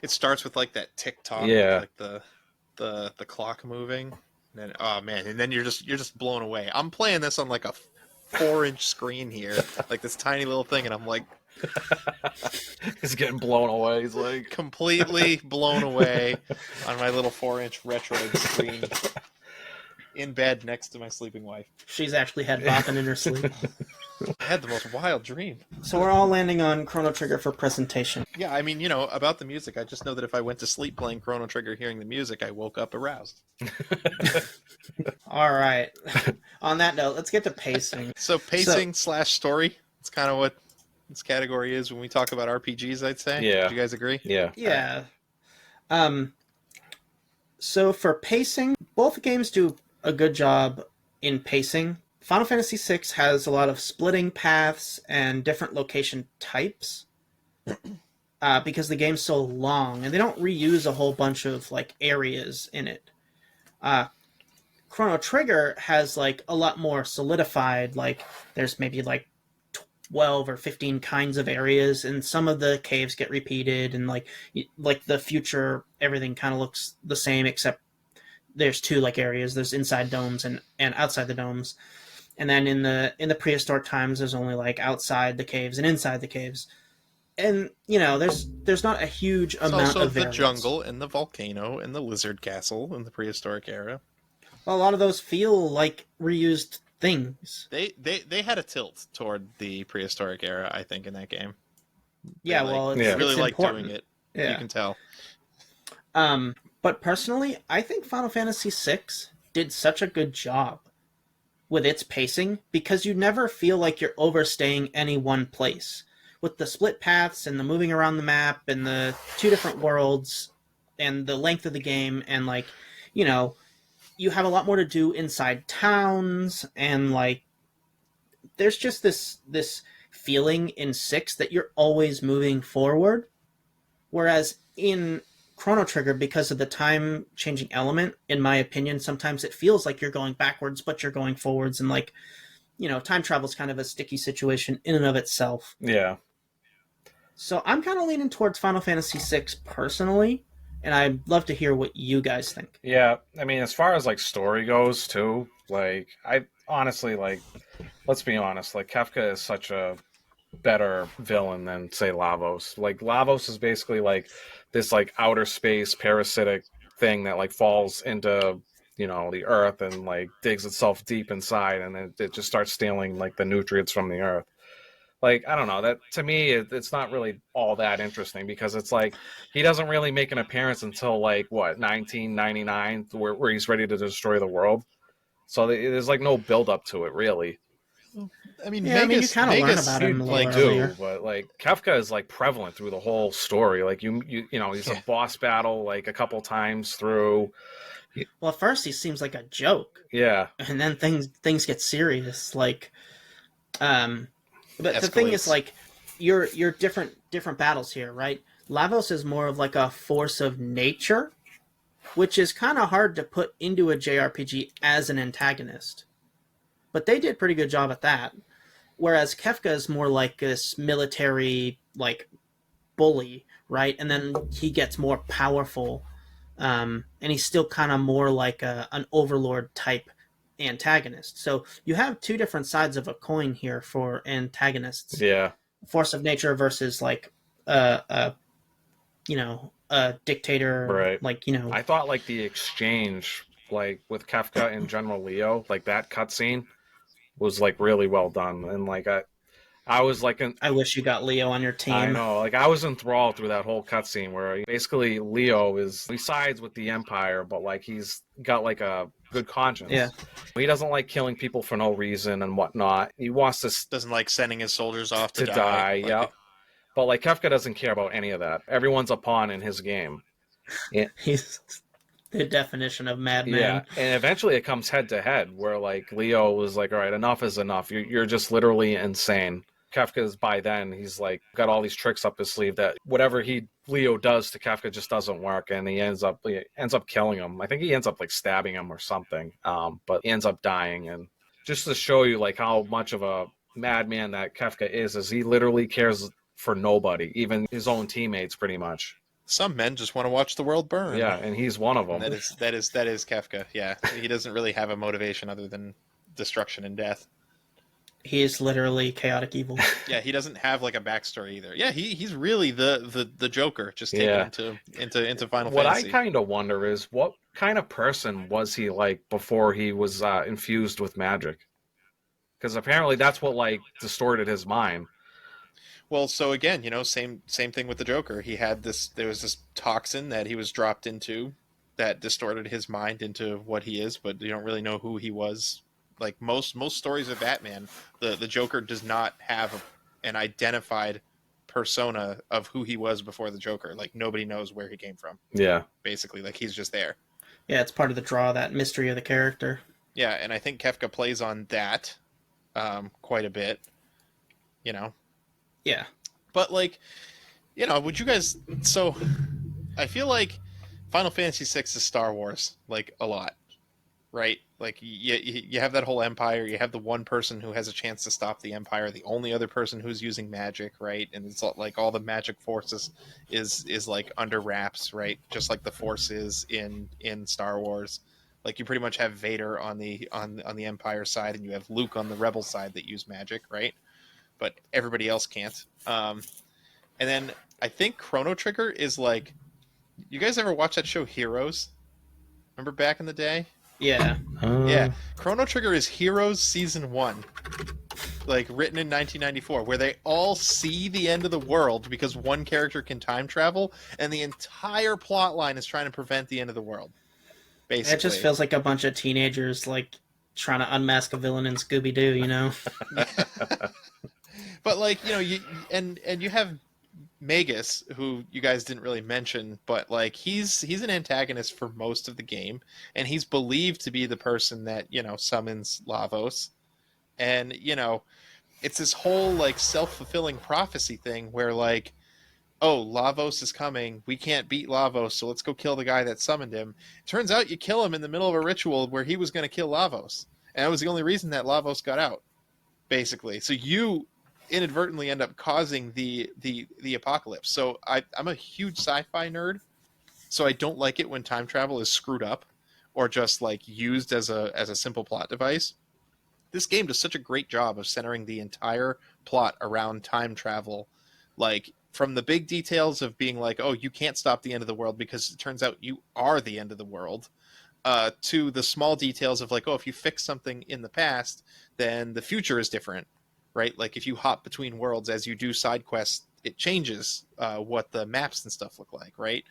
It starts with like that tick tock, Yeah. with like the clock moving. And then, oh man, and then you're just blown away. I'm playing this on like a 4-inch screen here, like this tiny little thing, and I'm like, he's getting blown away. He's like completely blown away on my little 4-inch Retroid screen in bed next to my sleeping wife. She's actually head bopping in her sleep. I had the most wild dream. So we're all landing on Chrono Trigger for presentation. Yeah, I mean, about the music, I just know that if I went to sleep playing Chrono Trigger hearing the music, I woke up aroused. All right. On that note, let's get to pacing. So pacing / story, it's kind of what this category is when we talk about RPGs, I'd say. Yeah. Do you guys agree? Yeah. Yeah. So for pacing, both games do a good job in pacing. Final Fantasy VI has a lot of splitting paths and different location types because the game's so long, and they don't reuse a whole bunch of like areas in it. Chrono Trigger has like a lot more solidified, like there's maybe like 12 or 15 kinds of areas, and some of the caves get repeated, and like the future, everything kind of looks the same, except there's two like areas. There's inside domes and outside the domes. And then in the prehistoric times, there's only like outside the caves and inside the caves. And there's not a huge amount also of the variance. jungle and the volcano and the lizard castle in the prehistoric era. Well, a lot of those feel like reused things. They had a tilt toward the prehistoric era, I think, in that game. Yeah, they really like important. doing it. Yeah. You can tell. But personally, I think Final Fantasy VI did such a good job with its pacing because you never feel like you're overstaying any one place. With the split paths and the moving around the map and the two different worlds and the length of the game, and like, you have a lot more to do inside towns, and like there's just this feeling in 6 that you're always moving forward. Whereas in Chrono Trigger, because of the time changing element, in my opinion, sometimes it feels like you're going backwards, but you're going forwards, and like, time travel is kind of a sticky situation in and of itself. Yeah. So I'm kind of leaning towards Final Fantasy VI personally, and I'd love to hear what you guys think. Yeah, I mean, as far as like story goes too, like I honestly, like, let's be honest, like Kefka is such a better villain than say Lavos. Like Lavos is basically like this like outer space parasitic thing that like falls into the earth and like digs itself deep inside, and it just starts stealing like the nutrients from the earth. Like, I don't know, that to me it's not really all that interesting, because it's like he doesn't really make an appearance until like what 1999, where he's ready to destroy the world. So there's like no build up to it really. I mean, Yeah, Magus, you kind of learn about him a little Like earlier. but like Kefka is like prevalent through the whole story. Like he's a boss battle like a couple times through. Well, at first he seems like a joke. Yeah. And then things get serious. Like, but Escalates. the thing is, like, you're different battles here, right? Lavos is more of like a force of nature, which is kind of hard to put into a JRPG as an antagonist. But they did a pretty good job at that. Whereas Kefka is more like this military, like, bully, right? And then he gets more powerful, and he's still kind of more like an overlord type antagonist. So you have two different sides of a coin here for antagonists. Yeah. Force of nature versus like a dictator, Right. like I thought like the exchange, like with Kafka and General Leo, like that cutscene was like really well done, and like I was like an I wish you got Leo on your I team. know, like I was enthralled through that whole cutscene where basically Leo he sides with the Empire, but like he's got like a good conscience. Yeah. He doesn't like killing people for no reason and whatnot. He wants Doesn't like sending his soldiers off to to die, Like, yeah. But like Kefka doesn't care about any of that. Everyone's a pawn in his game. Yeah, He's the definition of yeah. madman. And eventually it comes head to head where like Leo was like, all right, enough is enough. You're just literally insane. Kafka's by then, he's like got all these tricks up his sleeve that whatever Leo does to Kafka just doesn't work, and he ends up killing him. I think he ends up like stabbing him or something. But he ends up dying, and just to show you like how much of a madman that Kafka is he literally cares for nobody, even his own teammates, pretty much. some men just want to watch the world burn. Yeah, and he's one of them. And that is Kefka. Yeah, he doesn't really have a motivation other than destruction and death. He is literally chaotic evil. Yeah, he doesn't have like a backstory either. Yeah, he's really the Joker, just taken into Final What Fantasy. I kind of wonder is what kind of person was he like before he was infused with magic? Because apparently that's what like distorted his mind. Well, so again, same thing with the Joker. There was this toxin that he was dropped into that distorted his mind into what he is, but you don't really know who he was. Like most stories of Batman, the Joker does not have an identified persona of who he was before the Joker. Like nobody knows where he came from. Yeah. Basically, like he's just there. Yeah, it's part of the draw, that mystery of the character. Yeah, and I think Kefka plays on that quite a bit. Yeah. But like, would you guys? So, I feel like Final Fantasy VI is Star Wars, like a lot, right? Like you have that whole empire. You have the one person who has a chance to stop the empire, the only other person who's using magic, right? And it's like all the magic forces is like under wraps, right? Just like the Force is in Star Wars. Like you pretty much have Vader on the Empire side, and you have Luke on the Rebel side that use magic, right? But everybody else can't. And then I think Chrono Trigger is like, you guys ever watch that show Heroes? Remember back in the day? Yeah. Yeah, Chrono Trigger is Heroes Season 1, like written in 1994, where they all see the end of the world because one character can time travel, and the entire plot line is trying to prevent the end of the world. Basically, It just feels like a bunch of teenagers like trying to unmask a villain in Scooby-Doo, But like you have Magus, who you guys didn't really mention, but like he's an antagonist for most of the game, and he's believed to be the person that summons Lavos, and it's this whole like self-fulfilling prophecy thing where like, oh, Lavos is coming, we can't beat Lavos, so let's go kill the guy that summoned him. Turns out you kill him in the middle of a ritual where he was going to kill Lavos, and that was the only reason that Lavos got out, basically. So you inadvertently end up causing the apocalypse. So I'm a huge sci-fi nerd, so I don't like it when time travel is screwed up or just like used as a simple plot device. This game does such a great job of centering the entire plot around time travel, like from the big details of being like, oh, you can't stop the end of the world because it turns out you are the end of the world, to the small details of like, oh, if you fix something in the past, then the future is different. Right, like if you hop between worlds as you do side quests, it changes what the maps and stuff look like, right?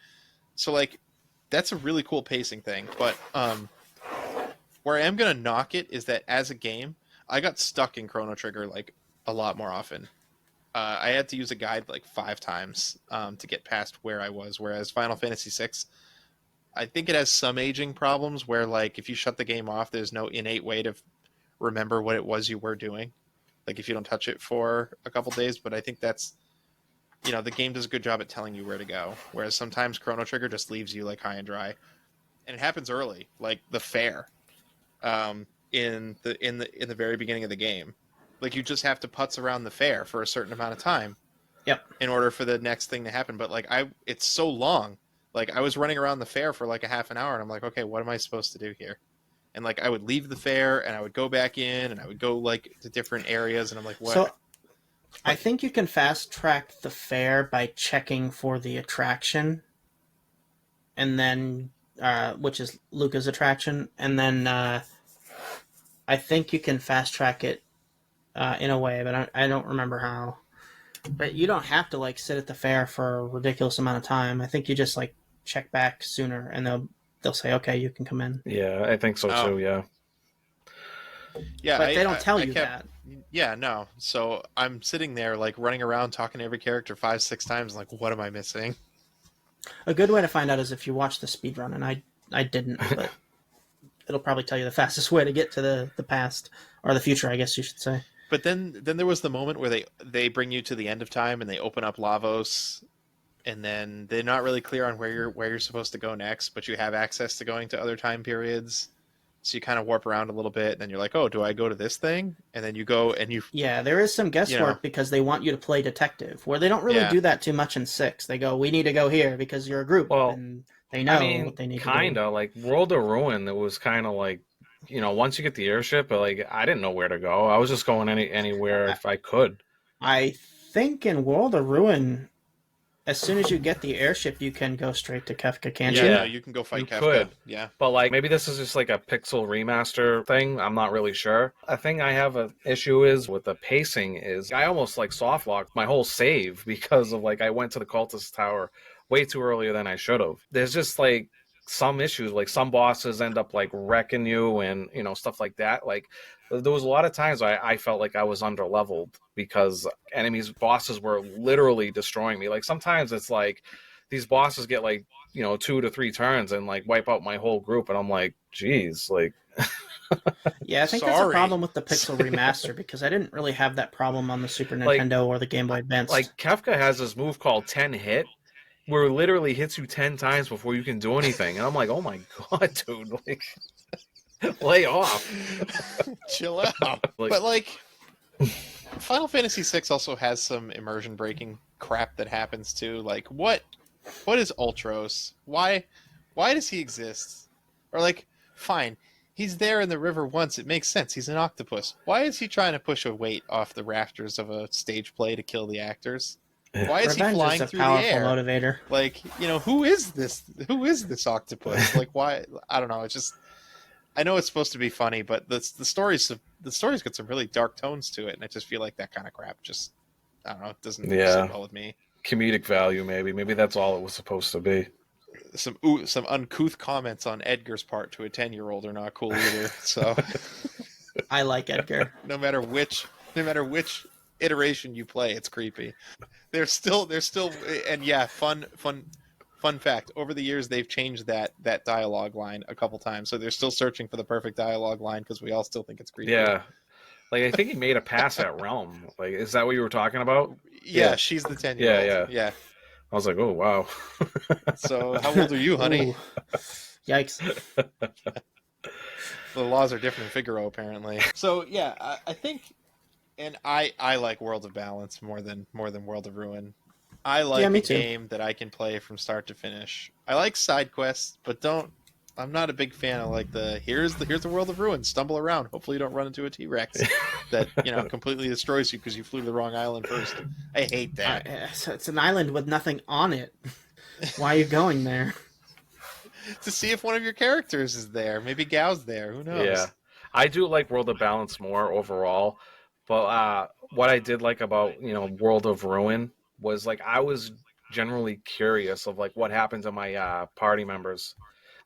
So like, that's a really cool pacing thing. But where I am gonna knock it is that as a game, I got stuck in Chrono Trigger like a lot more often. I had to use a guide like 5 times to get past where I was. Whereas Final Fantasy VI, I think it has some aging problems where like if you shut the game off, there's no innate way to remember what it was you were doing. Like if you don't touch it for a couple days, but I think that's, the game does a good job at telling you where to go. Whereas sometimes Chrono Trigger just leaves you like high and dry, and it happens early, like the fair, in the very beginning of the game. Like you just have to putz around the fair for a certain amount of time, Yep. in order for the next thing to happen. But like it's so long. Like I was running around the fair for like a half an hour, and I'm like, okay, what am I supposed to do here? And like I would leave the fair and I would go back in and I would go like to different areas, and I'm like, what? So I think you can fast track the fair by checking for the attraction, and then which is Luca's attraction, and then I think you can fast track it in a way, but I don't remember how. But you don't have to like sit at the fair for a ridiculous amount of time. I think you just like check back sooner, and they'll say, okay, you can come in. Yeah, I think so Oh. too. Yeah. Yeah, But they don't tell I you kept, that. Yeah, no. So I'm sitting there like running around talking to every character 5, 6 times. Like, what am I missing? A good way to find out is if you watch the speed run, and I didn't, but it'll probably tell you the fastest way to get to the past or the future, I guess you should say. But then there was the moment where they bring you to the end of time and they open up Lavos, and then they're not really clear on where you're supposed to go next, but you have access to going to other time periods. So you kind of warp around a little bit, and then you're like, oh, do I go to this thing? And then you go and Yeah, there is some guesswork because they want you to play detective, where they don't really do that too much in 6. They go, we need to go here because you're a group, Well, and they know what they need to do. Kinda like World of Ruin. It was kind of like, once you get the airship, but like I didn't know where to go. I was just going anywhere if I could. I think in World of Ruin, as soon as you get the airship, you can go straight to Kefka, can't you? Yeah, no, you can go fight Kefka. Could. Yeah. But like maybe this is just like a pixel remaster thing. I'm not really sure. A thing I have an issue is with the pacing is I almost like soft locked my whole save because of like I went to the cultist tower way too earlier than I should have. There's just like some issues, like some bosses end up like wrecking you and stuff like that. Like there was a lot of times I felt like I was under leveled because bosses were literally destroying me. Like sometimes it's like these bosses get like 2 to 3 turns and like wipe out my whole group, and I'm like, geez, like. Yeah, I think that's a problem with the Pixel Remaster because I didn't really have that problem on the Super Nintendo or the Game Boy Advance. Like Kefka has this move called 10 hit, where it literally hits you 10 times before you can do anything, and I'm like, oh my god, dude, like, lay off, chill out. But like, Final Fantasy VI also has some immersion breaking crap that happens too. Like, what is Ultros? Why does he exist? Or like, fine, he's there in the river once. It makes sense. He's an octopus. Why is he trying to push a weight off the rafters of a stage play to kill the actors? Why is he flying through the air? Motivator. Like, who is this? Who is this octopus? Like, why? I don't know. It's just, I know it's supposed to be funny, but the story's got some really dark tones to it, and I just feel like that kind of crap just, I don't know, it doesn't sit well with me. Comedic value, maybe that's all it was supposed to be. Some uncouth comments on Edgar's part to a 10-year-old are not cool either. So I like Edgar. no matter which iteration you play, it's creepy. They're still and yeah, fun fact, over the years they've changed that dialogue line a couple times, so they're still searching for the perfect dialogue line because we all still think it's creepy. Yeah, like I think he made a pass at Realm. Like, is that what you were talking about? Yeah, she's the 10-year-old. Yeah. I was like, oh wow. So how old are you, honey? Ooh. Yikes. The laws are different in Figaro, apparently. So yeah, I think, and I like World of Balance more than World of Ruin. I like a game that I can play from start to finish. I like side quests, but I'm not a big fan of like here's the World of Ruin, stumble around. Hopefully you don't run into a T-Rex that completely destroys you because you flew to the wrong island first. I hate that. It's an island with nothing on it. Why are you going there? To see if one of your characters is there. Maybe Gao's there. Who knows? Yeah, I do like World of Balance more overall, but what I did like about World of Ruin was like I was generally curious of like what happened to my party members.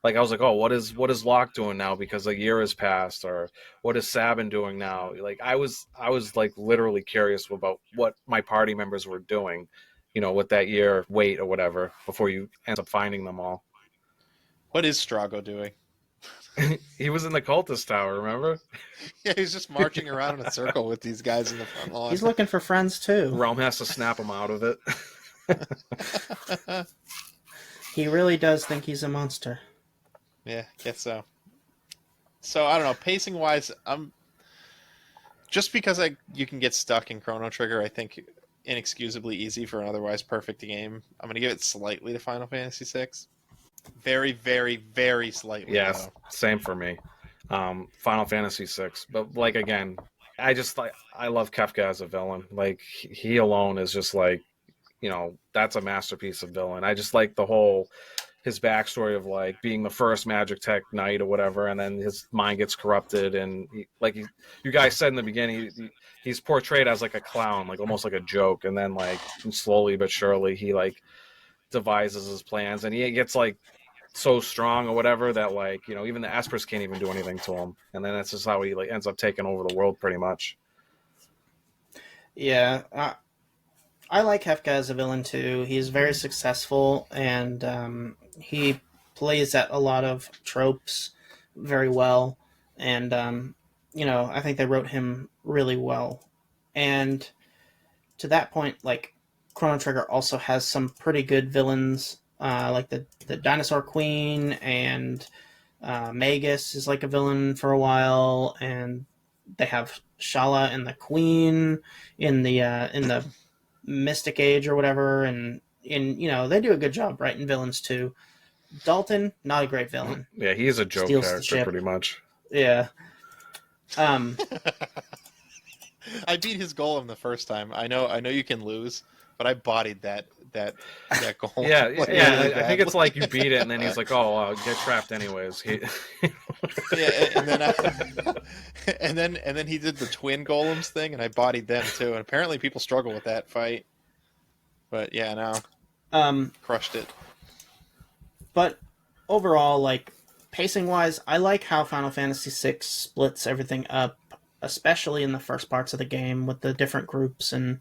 Like I was like, oh, what is Locke doing now because a year has passed, or what is Sabin doing now? Like I was like literally curious about what my party members were doing, with that year wait or whatever before you end up finding them all. What is Strago doing? He was in the cultist tower, remember? Yeah, he's just marching around in a circle with these guys in the front lawn. He's looking for friends too. Realm has to snap him out of it. He really does think he's a monster. Yeah, guess so. So I don't know, pacing wise, just because you can get stuck in Chrono Trigger, I think inexcusably easy for an otherwise perfect game. I'm gonna give it slightly to Final Fantasy VI. Very, very, very slightly. Yes, same for me. Final Fantasy VI, but like again, I love Kefka as a villain. Like he alone is just like, that's a masterpiece of villain. I just like the whole his backstory of like being the first magic tech knight or whatever, and then his mind gets corrupted, and you guys said in the beginning, he's portrayed as like a clown, like almost like a joke, and then like slowly but surely he like devises his plans, and he gets like so strong or whatever that like even the Espers can't even do anything to him, and then that's just how he like ends up taking over the world pretty much. Yeah, I like Hefka as a villain too. He's very successful, and he plays at a lot of tropes very well. And I think they wrote him really well. And to that point, like Chrono Trigger also has some pretty good villains, like the Dinosaur Queen, and Magus is like a villain for a while, and they have Shala and the Queen in the Mystic Age or whatever, and they do a good job writing villains too. Dalton, not a great villain. Yeah, he's a joke Steals the character ship. pretty much. Yeah. I beat his golem the first time. I know you can lose, but I bodied that golem. Yeah, like, yeah. really I think it's badly. like you beat it, and then he's like, "Oh, get trapped anyways." Yeah, and then he did the twin golems thing, and I bodied them too. And apparently, people struggle with that fight. But yeah, no, crushed it. But overall, like pacing wise, I like how Final Fantasy VI splits everything up, especially in the first parts of the game with the different groups, and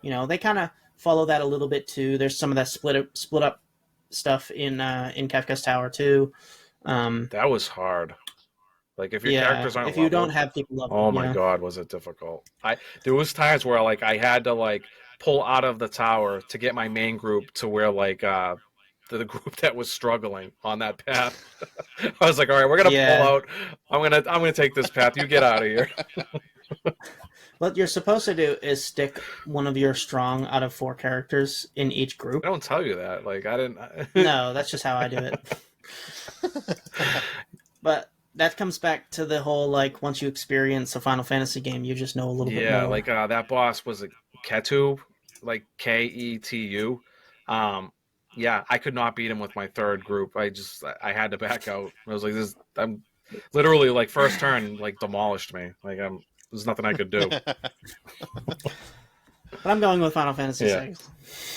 they kind of follow that a little bit too. There's some of that split up stuff in Kafka's Tower too. That was hard. Like if your characters aren't if you don't leveled, have people leveled, oh my god, was it difficult? There was times where like I had to like pull out of the tower to get my main group to where like the group that was struggling on that path. I was like, all right, we're gonna pull out. I'm gonna take this path. You get out of here. What you're supposed to do is stick one of your strong out of 4 characters in each group. I don't tell you that. Like I didn't. No, that's just how I do it. But that comes back to the whole like once you experience a Final Fantasy game, you just know a little bit more. Yeah, like that boss was a Ketu, like Ketu. Yeah, I could not beat him with my third group. I had to back out. I was like, I'm literally like first turn like demolished me. Like there's nothing I could do. But I'm going with Final Fantasy VI.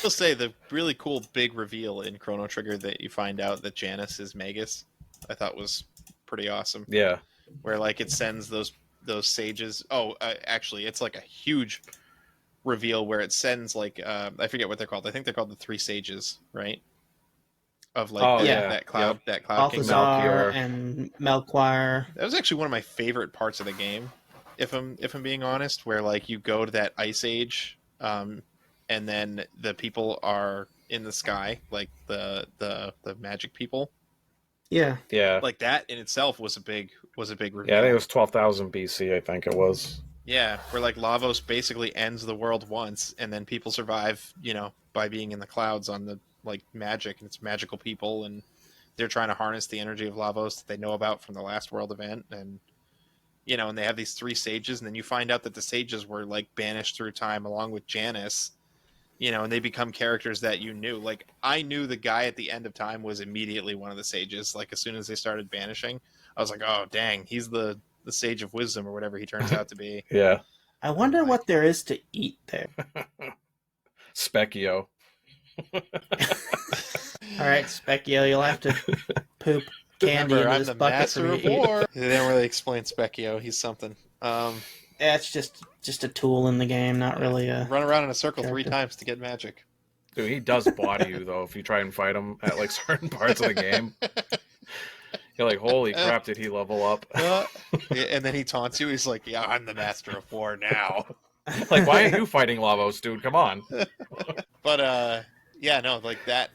I'll say the really cool big reveal in Chrono Trigger that you find out that Janus is Magus, I thought was pretty awesome. Yeah, where like it sends those sages. Oh, actually, it's like a huge reveal where it sends like I forget what they're called. I think they're called the 3 sages, right? Of like that cloud kingdom. Balthazar and Melchior. That was actually one of my favorite parts of the game, if I'm being honest. Where like you go to that ice age, and then the people are in the sky, like the magic people. Yeah. Like that in itself was a big reveal. Yeah, I think it was 12,000 BC. I think it was. Yeah, where like Lavos basically ends the world once, and then people survive, by being in the clouds on the like magic, and it's magical people, and they're trying to harness the energy of Lavos that they know about from the last world event, and and they have these 3 sages, and then you find out that the sages were like banished through time along with Janus, and they become characters that you knew. Like I knew the guy at the end of time was immediately one of the sages. Like as soon as they started banishing, I was like, oh dang, he's the sage of wisdom or whatever he turns out to be. Yeah. I wonder what there is to eat there. Specchio. All right, Specchio, you'll have to poop candy Remember, into I'm this the bucket master for me of to eat. war. They didn't really explain Specchio. He's something. It's just a tool in the game, not really a... Run around in a circle 3 character. times to get magic. Dude, he does body you though if you try and fight him at like certain parts of the game. You're like, holy crap, did he level up? And then he taunts you. He's like, yeah, I'm the master of war now. Like, why are you fighting Lavos, dude? Come on. But yeah, no, like that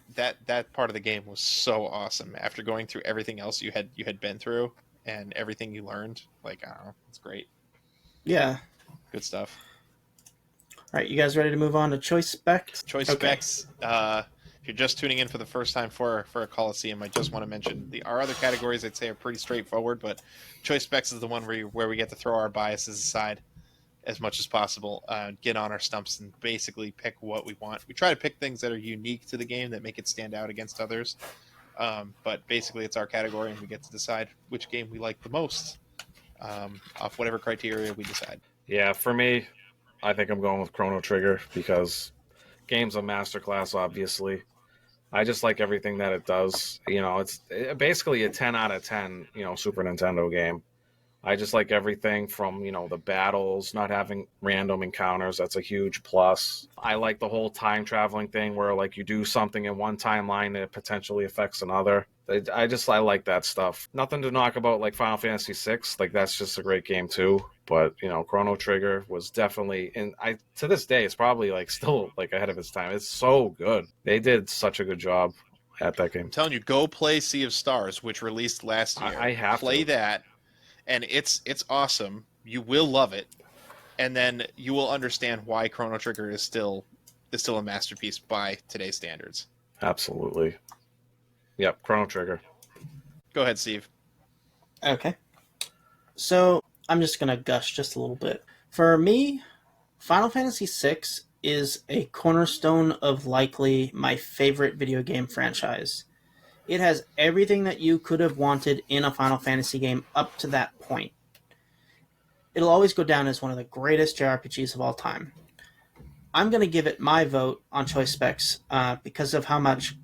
part of the game was so awesome. After going through everything else you had been through and everything you learned, like I don't know, it's great. Yeah. Good stuff. All right, you guys ready to move on to choice specs? Choice specs. If you're just tuning in for the first time for a Coliseum, I just want to mention our other categories. I'd say are pretty straightforward, but choice specs is the one where we get to throw our biases aside as much as possible, get on our stumps and basically pick what we want. We try to pick things that are unique to the game that make it stand out against others. But basically, it's our category, and we get to decide which game we like the most off whatever criteria we decide. Yeah, for me, I think I'm going with Chrono Trigger because game's a masterclass, obviously. I just like everything that it does. It's basically a 10 out of 10, Super Nintendo game. I just like everything from, the battles, not having random encounters. That's a huge plus. I like the whole time traveling thing where, like, you do something in one timeline that potentially affects another. I like that stuff. Nothing to knock about, like, Final Fantasy VI. Like, that's just a great game, too. But, Chrono Trigger was definitely, and to this day, it's probably, like, still, like, ahead of its time. It's so good. They did such a good job at that game. I'm telling you, go play Sea of Stars, which released last year. I have play to. that. And it's awesome. You will love it, and then you will understand why Chrono Trigger is still a masterpiece by today's standards. Absolutely. Yep, Chrono Trigger. Go ahead, Steve. Okay. So I'm just going to gush just a little bit. For me, Final Fantasy VI is a cornerstone of likely my favorite video game franchise. It has everything that you could have wanted in a Final Fantasy game up to that point. It'll always go down as one of the greatest JRPGs of all time. I'm going to give it my vote on choice specs because of how much,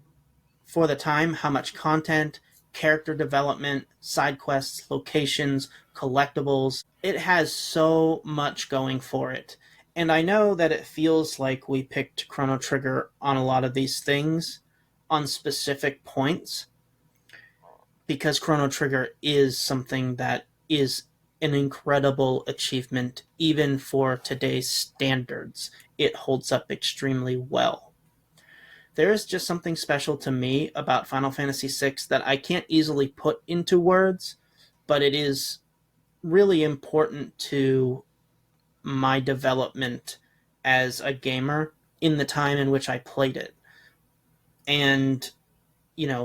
for the time, how much content, character development, side quests, locations, collectibles. It has so much going for it. And I know that it feels like we picked Chrono Trigger on a lot of these things on specific points because Chrono Trigger is something that is an incredible achievement even for today's standards. It holds up extremely well. There is just something special to me about Final Fantasy VI that I can't easily put into words, but it is really important to my development as a gamer in the time in which I played it. And,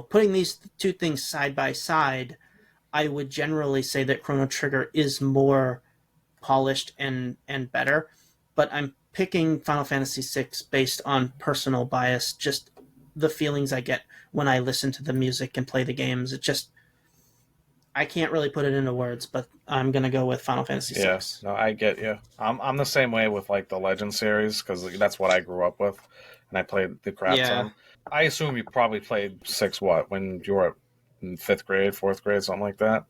putting these two things side by side, I would generally say that Chrono Trigger is more polished and better, but I'm picking Final Fantasy VI based on personal bias, just the feelings I get when I listen to the music and play the games. It just, I can't really put it into words, but I'm going to go with Final Fantasy VI. Yeah, no, I get you. I'm the same way with, like, the Legend series because that's what I grew up with, and I played the crap ton. I assume you probably played 6 when you were in 5th grade, 4th grade, something like that?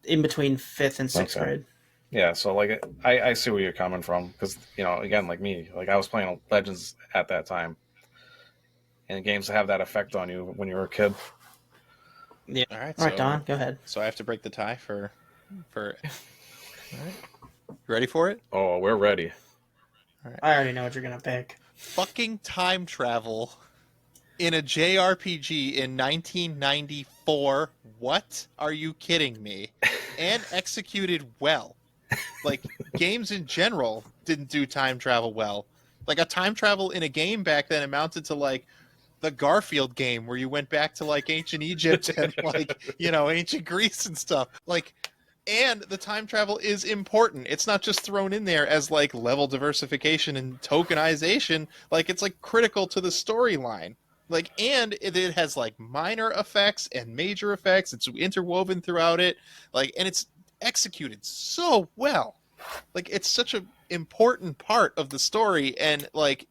In between 5th and 6th grade. Yeah, so, like, I see where you're coming from because, again, like me, like, I was playing Legends at that time, and games have that effect on you when you were a kid. Yeah. All right, All right, Don, go ahead. So I have to break the tie for. All right. You ready for it? Oh, we're ready. All right. I already know what you're gonna pick. Fucking time travel in a JRPG in 1994. What? Are you kidding me? And executed well. Like, games in general didn't do time travel well. Like, a time travel in a game back then amounted to, like, the Garfield game where you went back to, like, ancient Egypt and, like, ancient Greece and stuff. Like, and the time travel is important. It's not just thrown in there as, like, level diversification and tokenization. Like, it's, like, critical to the storyline. Like, and it has, like, minor effects and major effects. It's interwoven throughout it. Like, and it's executed so well. Like, it's such an important part of the story, and, like,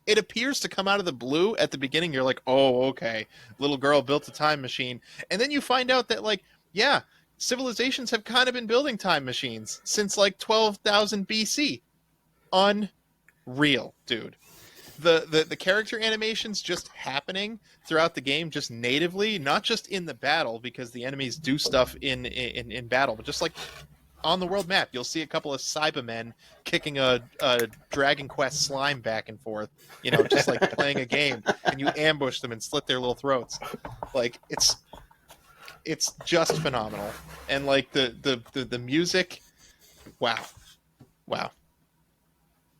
it appears to come out of the blue at the beginning. You're like, oh, okay, little girl built a time machine. And then you find out that, like, yeah, civilizations have kind of been building time machines since, like, 12,000 BC. Unreal, dude. The character animations just happening throughout the game, just natively, not just in the battle, because the enemies do stuff in battle, but just, like, on the world map, you'll see a couple of Cybermen kicking a Dragon Quest slime back and forth, just like playing a game, and you ambush them and slit their little throats. Like, it's just phenomenal. And, like, the music, wow.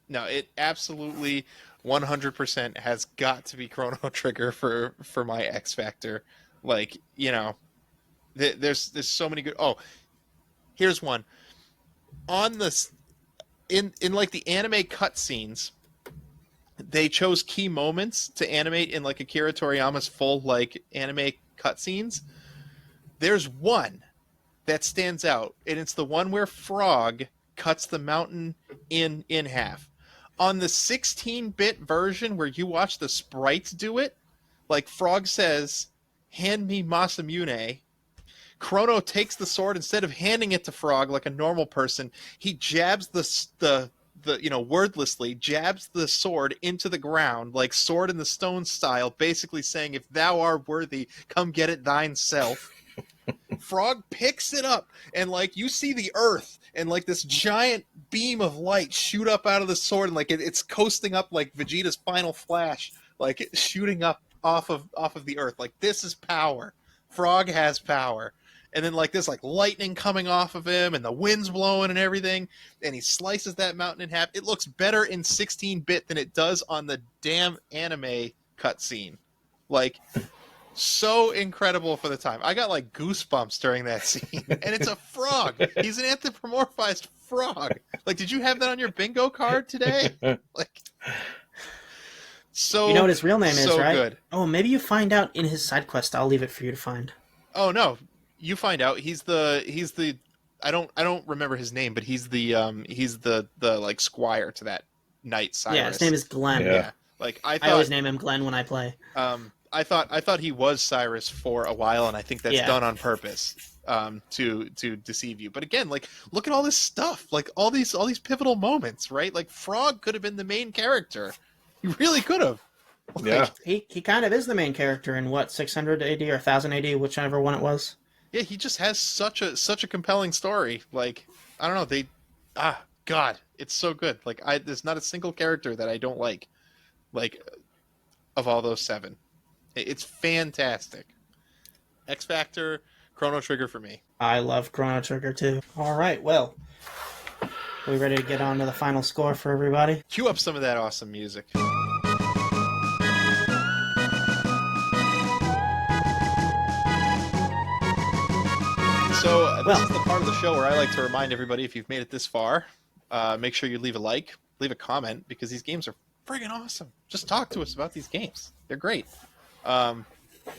No, it absolutely 100% has got to be Chrono Trigger for my X Factor. Like, there's so many good. Oh, here's one. On the in like the anime cutscenes, they chose key moments to animate in like Akira Toriyama's full like anime cutscenes. There's one that stands out, and it's the one where Frog cuts the mountain in half. On the 16-bit version where you watch the sprites do it, like Frog says, "Hand me Masamune." Chrono takes the sword, instead of handing it to Frog like a normal person, he jabs the wordlessly jabs the sword into the ground, like Sword in the Stone style, basically saying, "If thou art worthy, come get it thine self." Frog picks it up, and like you see the earth and like this giant beam of light shoot up out of the sword, and like it's coasting up like Vegeta's final flash, like it's shooting up off of the earth. Like, this is power. Frog has power. And then like this like lightning coming off of him, and the wind's blowing and everything, and he slices that mountain in half. It looks better in 16-bit than it does on the damn anime cutscene. Like, so incredible for the time. I got like goosebumps during that scene. And it's a frog. He's an anthropomorphized frog. Like, did you have that on your bingo card today? Like, so You know what his real name is, so right? good. Oh, maybe you find out in his side quest. I'll leave it for you to find. Oh no, you find out. He's the I don't remember his name, but he's the like squire to that knight Cyrus. Yeah, his name is Glenn. Yeah. Like, I always name him Glenn when I play. I thought he was Cyrus for a while, and I think that's done on purpose to deceive you. But again, like, look at all this stuff, like all these pivotal moments, right? Like, Frog could have been the main character. He really could have. Like, Yeah. He kind of is the main character in what, 600 AD or 1000 AD, whichever one it was. Yeah, he just has such a compelling story. Like, I don't know, God, it's so good. Like, there's not a single character that I don't like of all those 7. It's fantastic. X Factor, Chrono Trigger for me. I love Chrono Trigger too. All right, well, are we ready to get on to the final score for everybody? Cue up some of that awesome music. So this is the part of the show where I like to remind everybody, if you've made it this far, make sure you leave a like, leave a comment, because these games are friggin' awesome. Just talk to us about these games. They're great.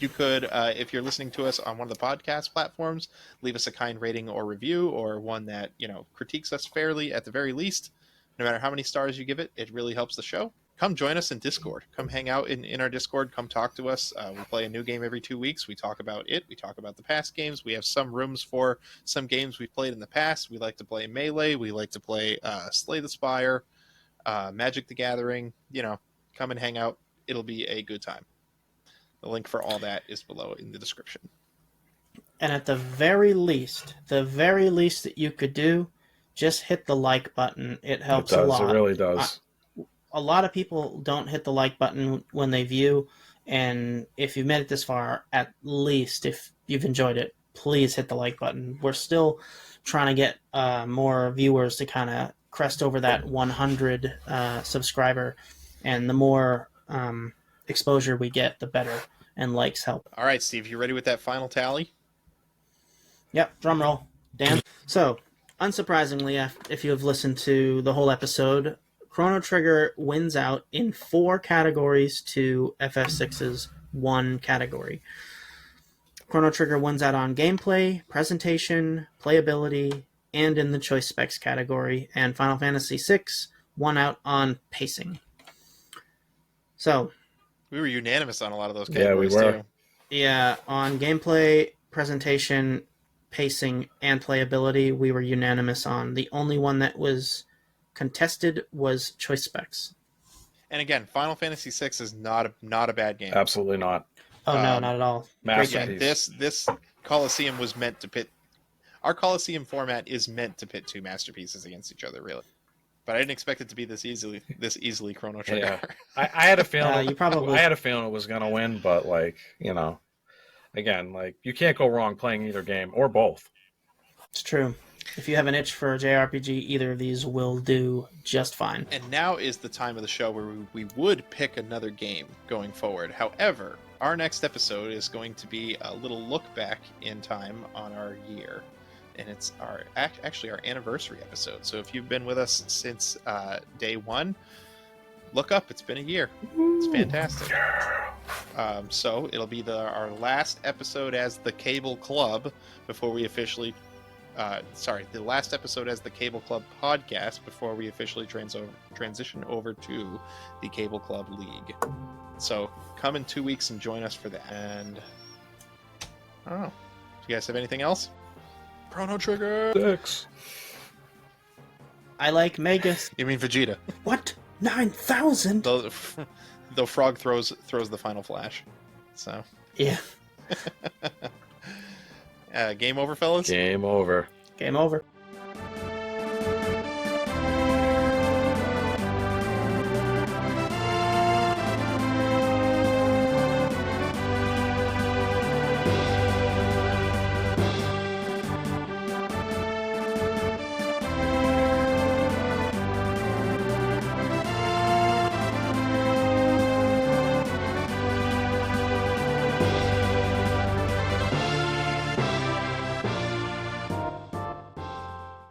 You could, if you're listening to us on one of the podcast platforms, leave us a kind rating or review, or one that, critiques us fairly at the very least. No matter how many stars you give it, it really helps the show. Come join us in Discord. Come hang out in our Discord. Come talk to us. We play a new game every 2 weeks. We talk about it. We talk about the past games. We have some rooms for some games we've played in the past. We like to play Melee. We like to play Slay the Spire, Magic the Gathering. Come and hang out. It'll be a good time. The link for all that is below in the description. And at the very least that you could do, just hit the like button. It helps a lot. It really does. A lot of people don't hit the like button when they view, and if you've made it this far, at least if you've enjoyed it, please hit the like button. We're still trying to get more viewers to kind of crest over that 100 subscriber, and the more exposure we get, the better, and likes help. All right, Steve, you ready with that final tally? Yep, drum roll. Dan. So, unsurprisingly, if you have listened to the whole episode, Chrono Trigger wins out in 4 categories to FF6's 1 category. Chrono Trigger wins out on gameplay, presentation, playability, and in the choice specs category, and Final Fantasy VI won out on pacing. So, we were unanimous on a lot of those categories. Yeah, we were. Too. Yeah, on gameplay, presentation, pacing, and playability, we were unanimous on. The only one that was contested was choice specs. And again, Final Fantasy VI is not a bad game. Absolutely not. Oh, no, not at all. Great game. Yeah, this Coliseum was meant to pit. Our Coliseum format is meant to pit 2 masterpieces against each other, really. But I didn't expect it to be this easily Chrono Trigger. Yeah. I had a feeling. I had a feeling it was gonna win, but again, you can't go wrong playing either game or both. It's true. If you have an itch for a JRPG, either of these will do just fine. And now is the time of the show where we would pick another game going forward. However, our next episode is going to be a little look back in time on our year. and it's actually our anniversary episode. So if you've been with us since day one, look up. It's been a year. It's fantastic. So it'll be our last episode as the Cable Club before we officially. The last episode as the Cable Club podcast before we officially transition over to the Cable Club League. So come in 2 weeks and join us for that. And I don't know. Do you guys have anything else? Chrono Trigger 6. I like Megas. You mean Vegeta? What? 9,000? The frog throws the final flash. So Yeah. game over, fellas. Game over. Game over.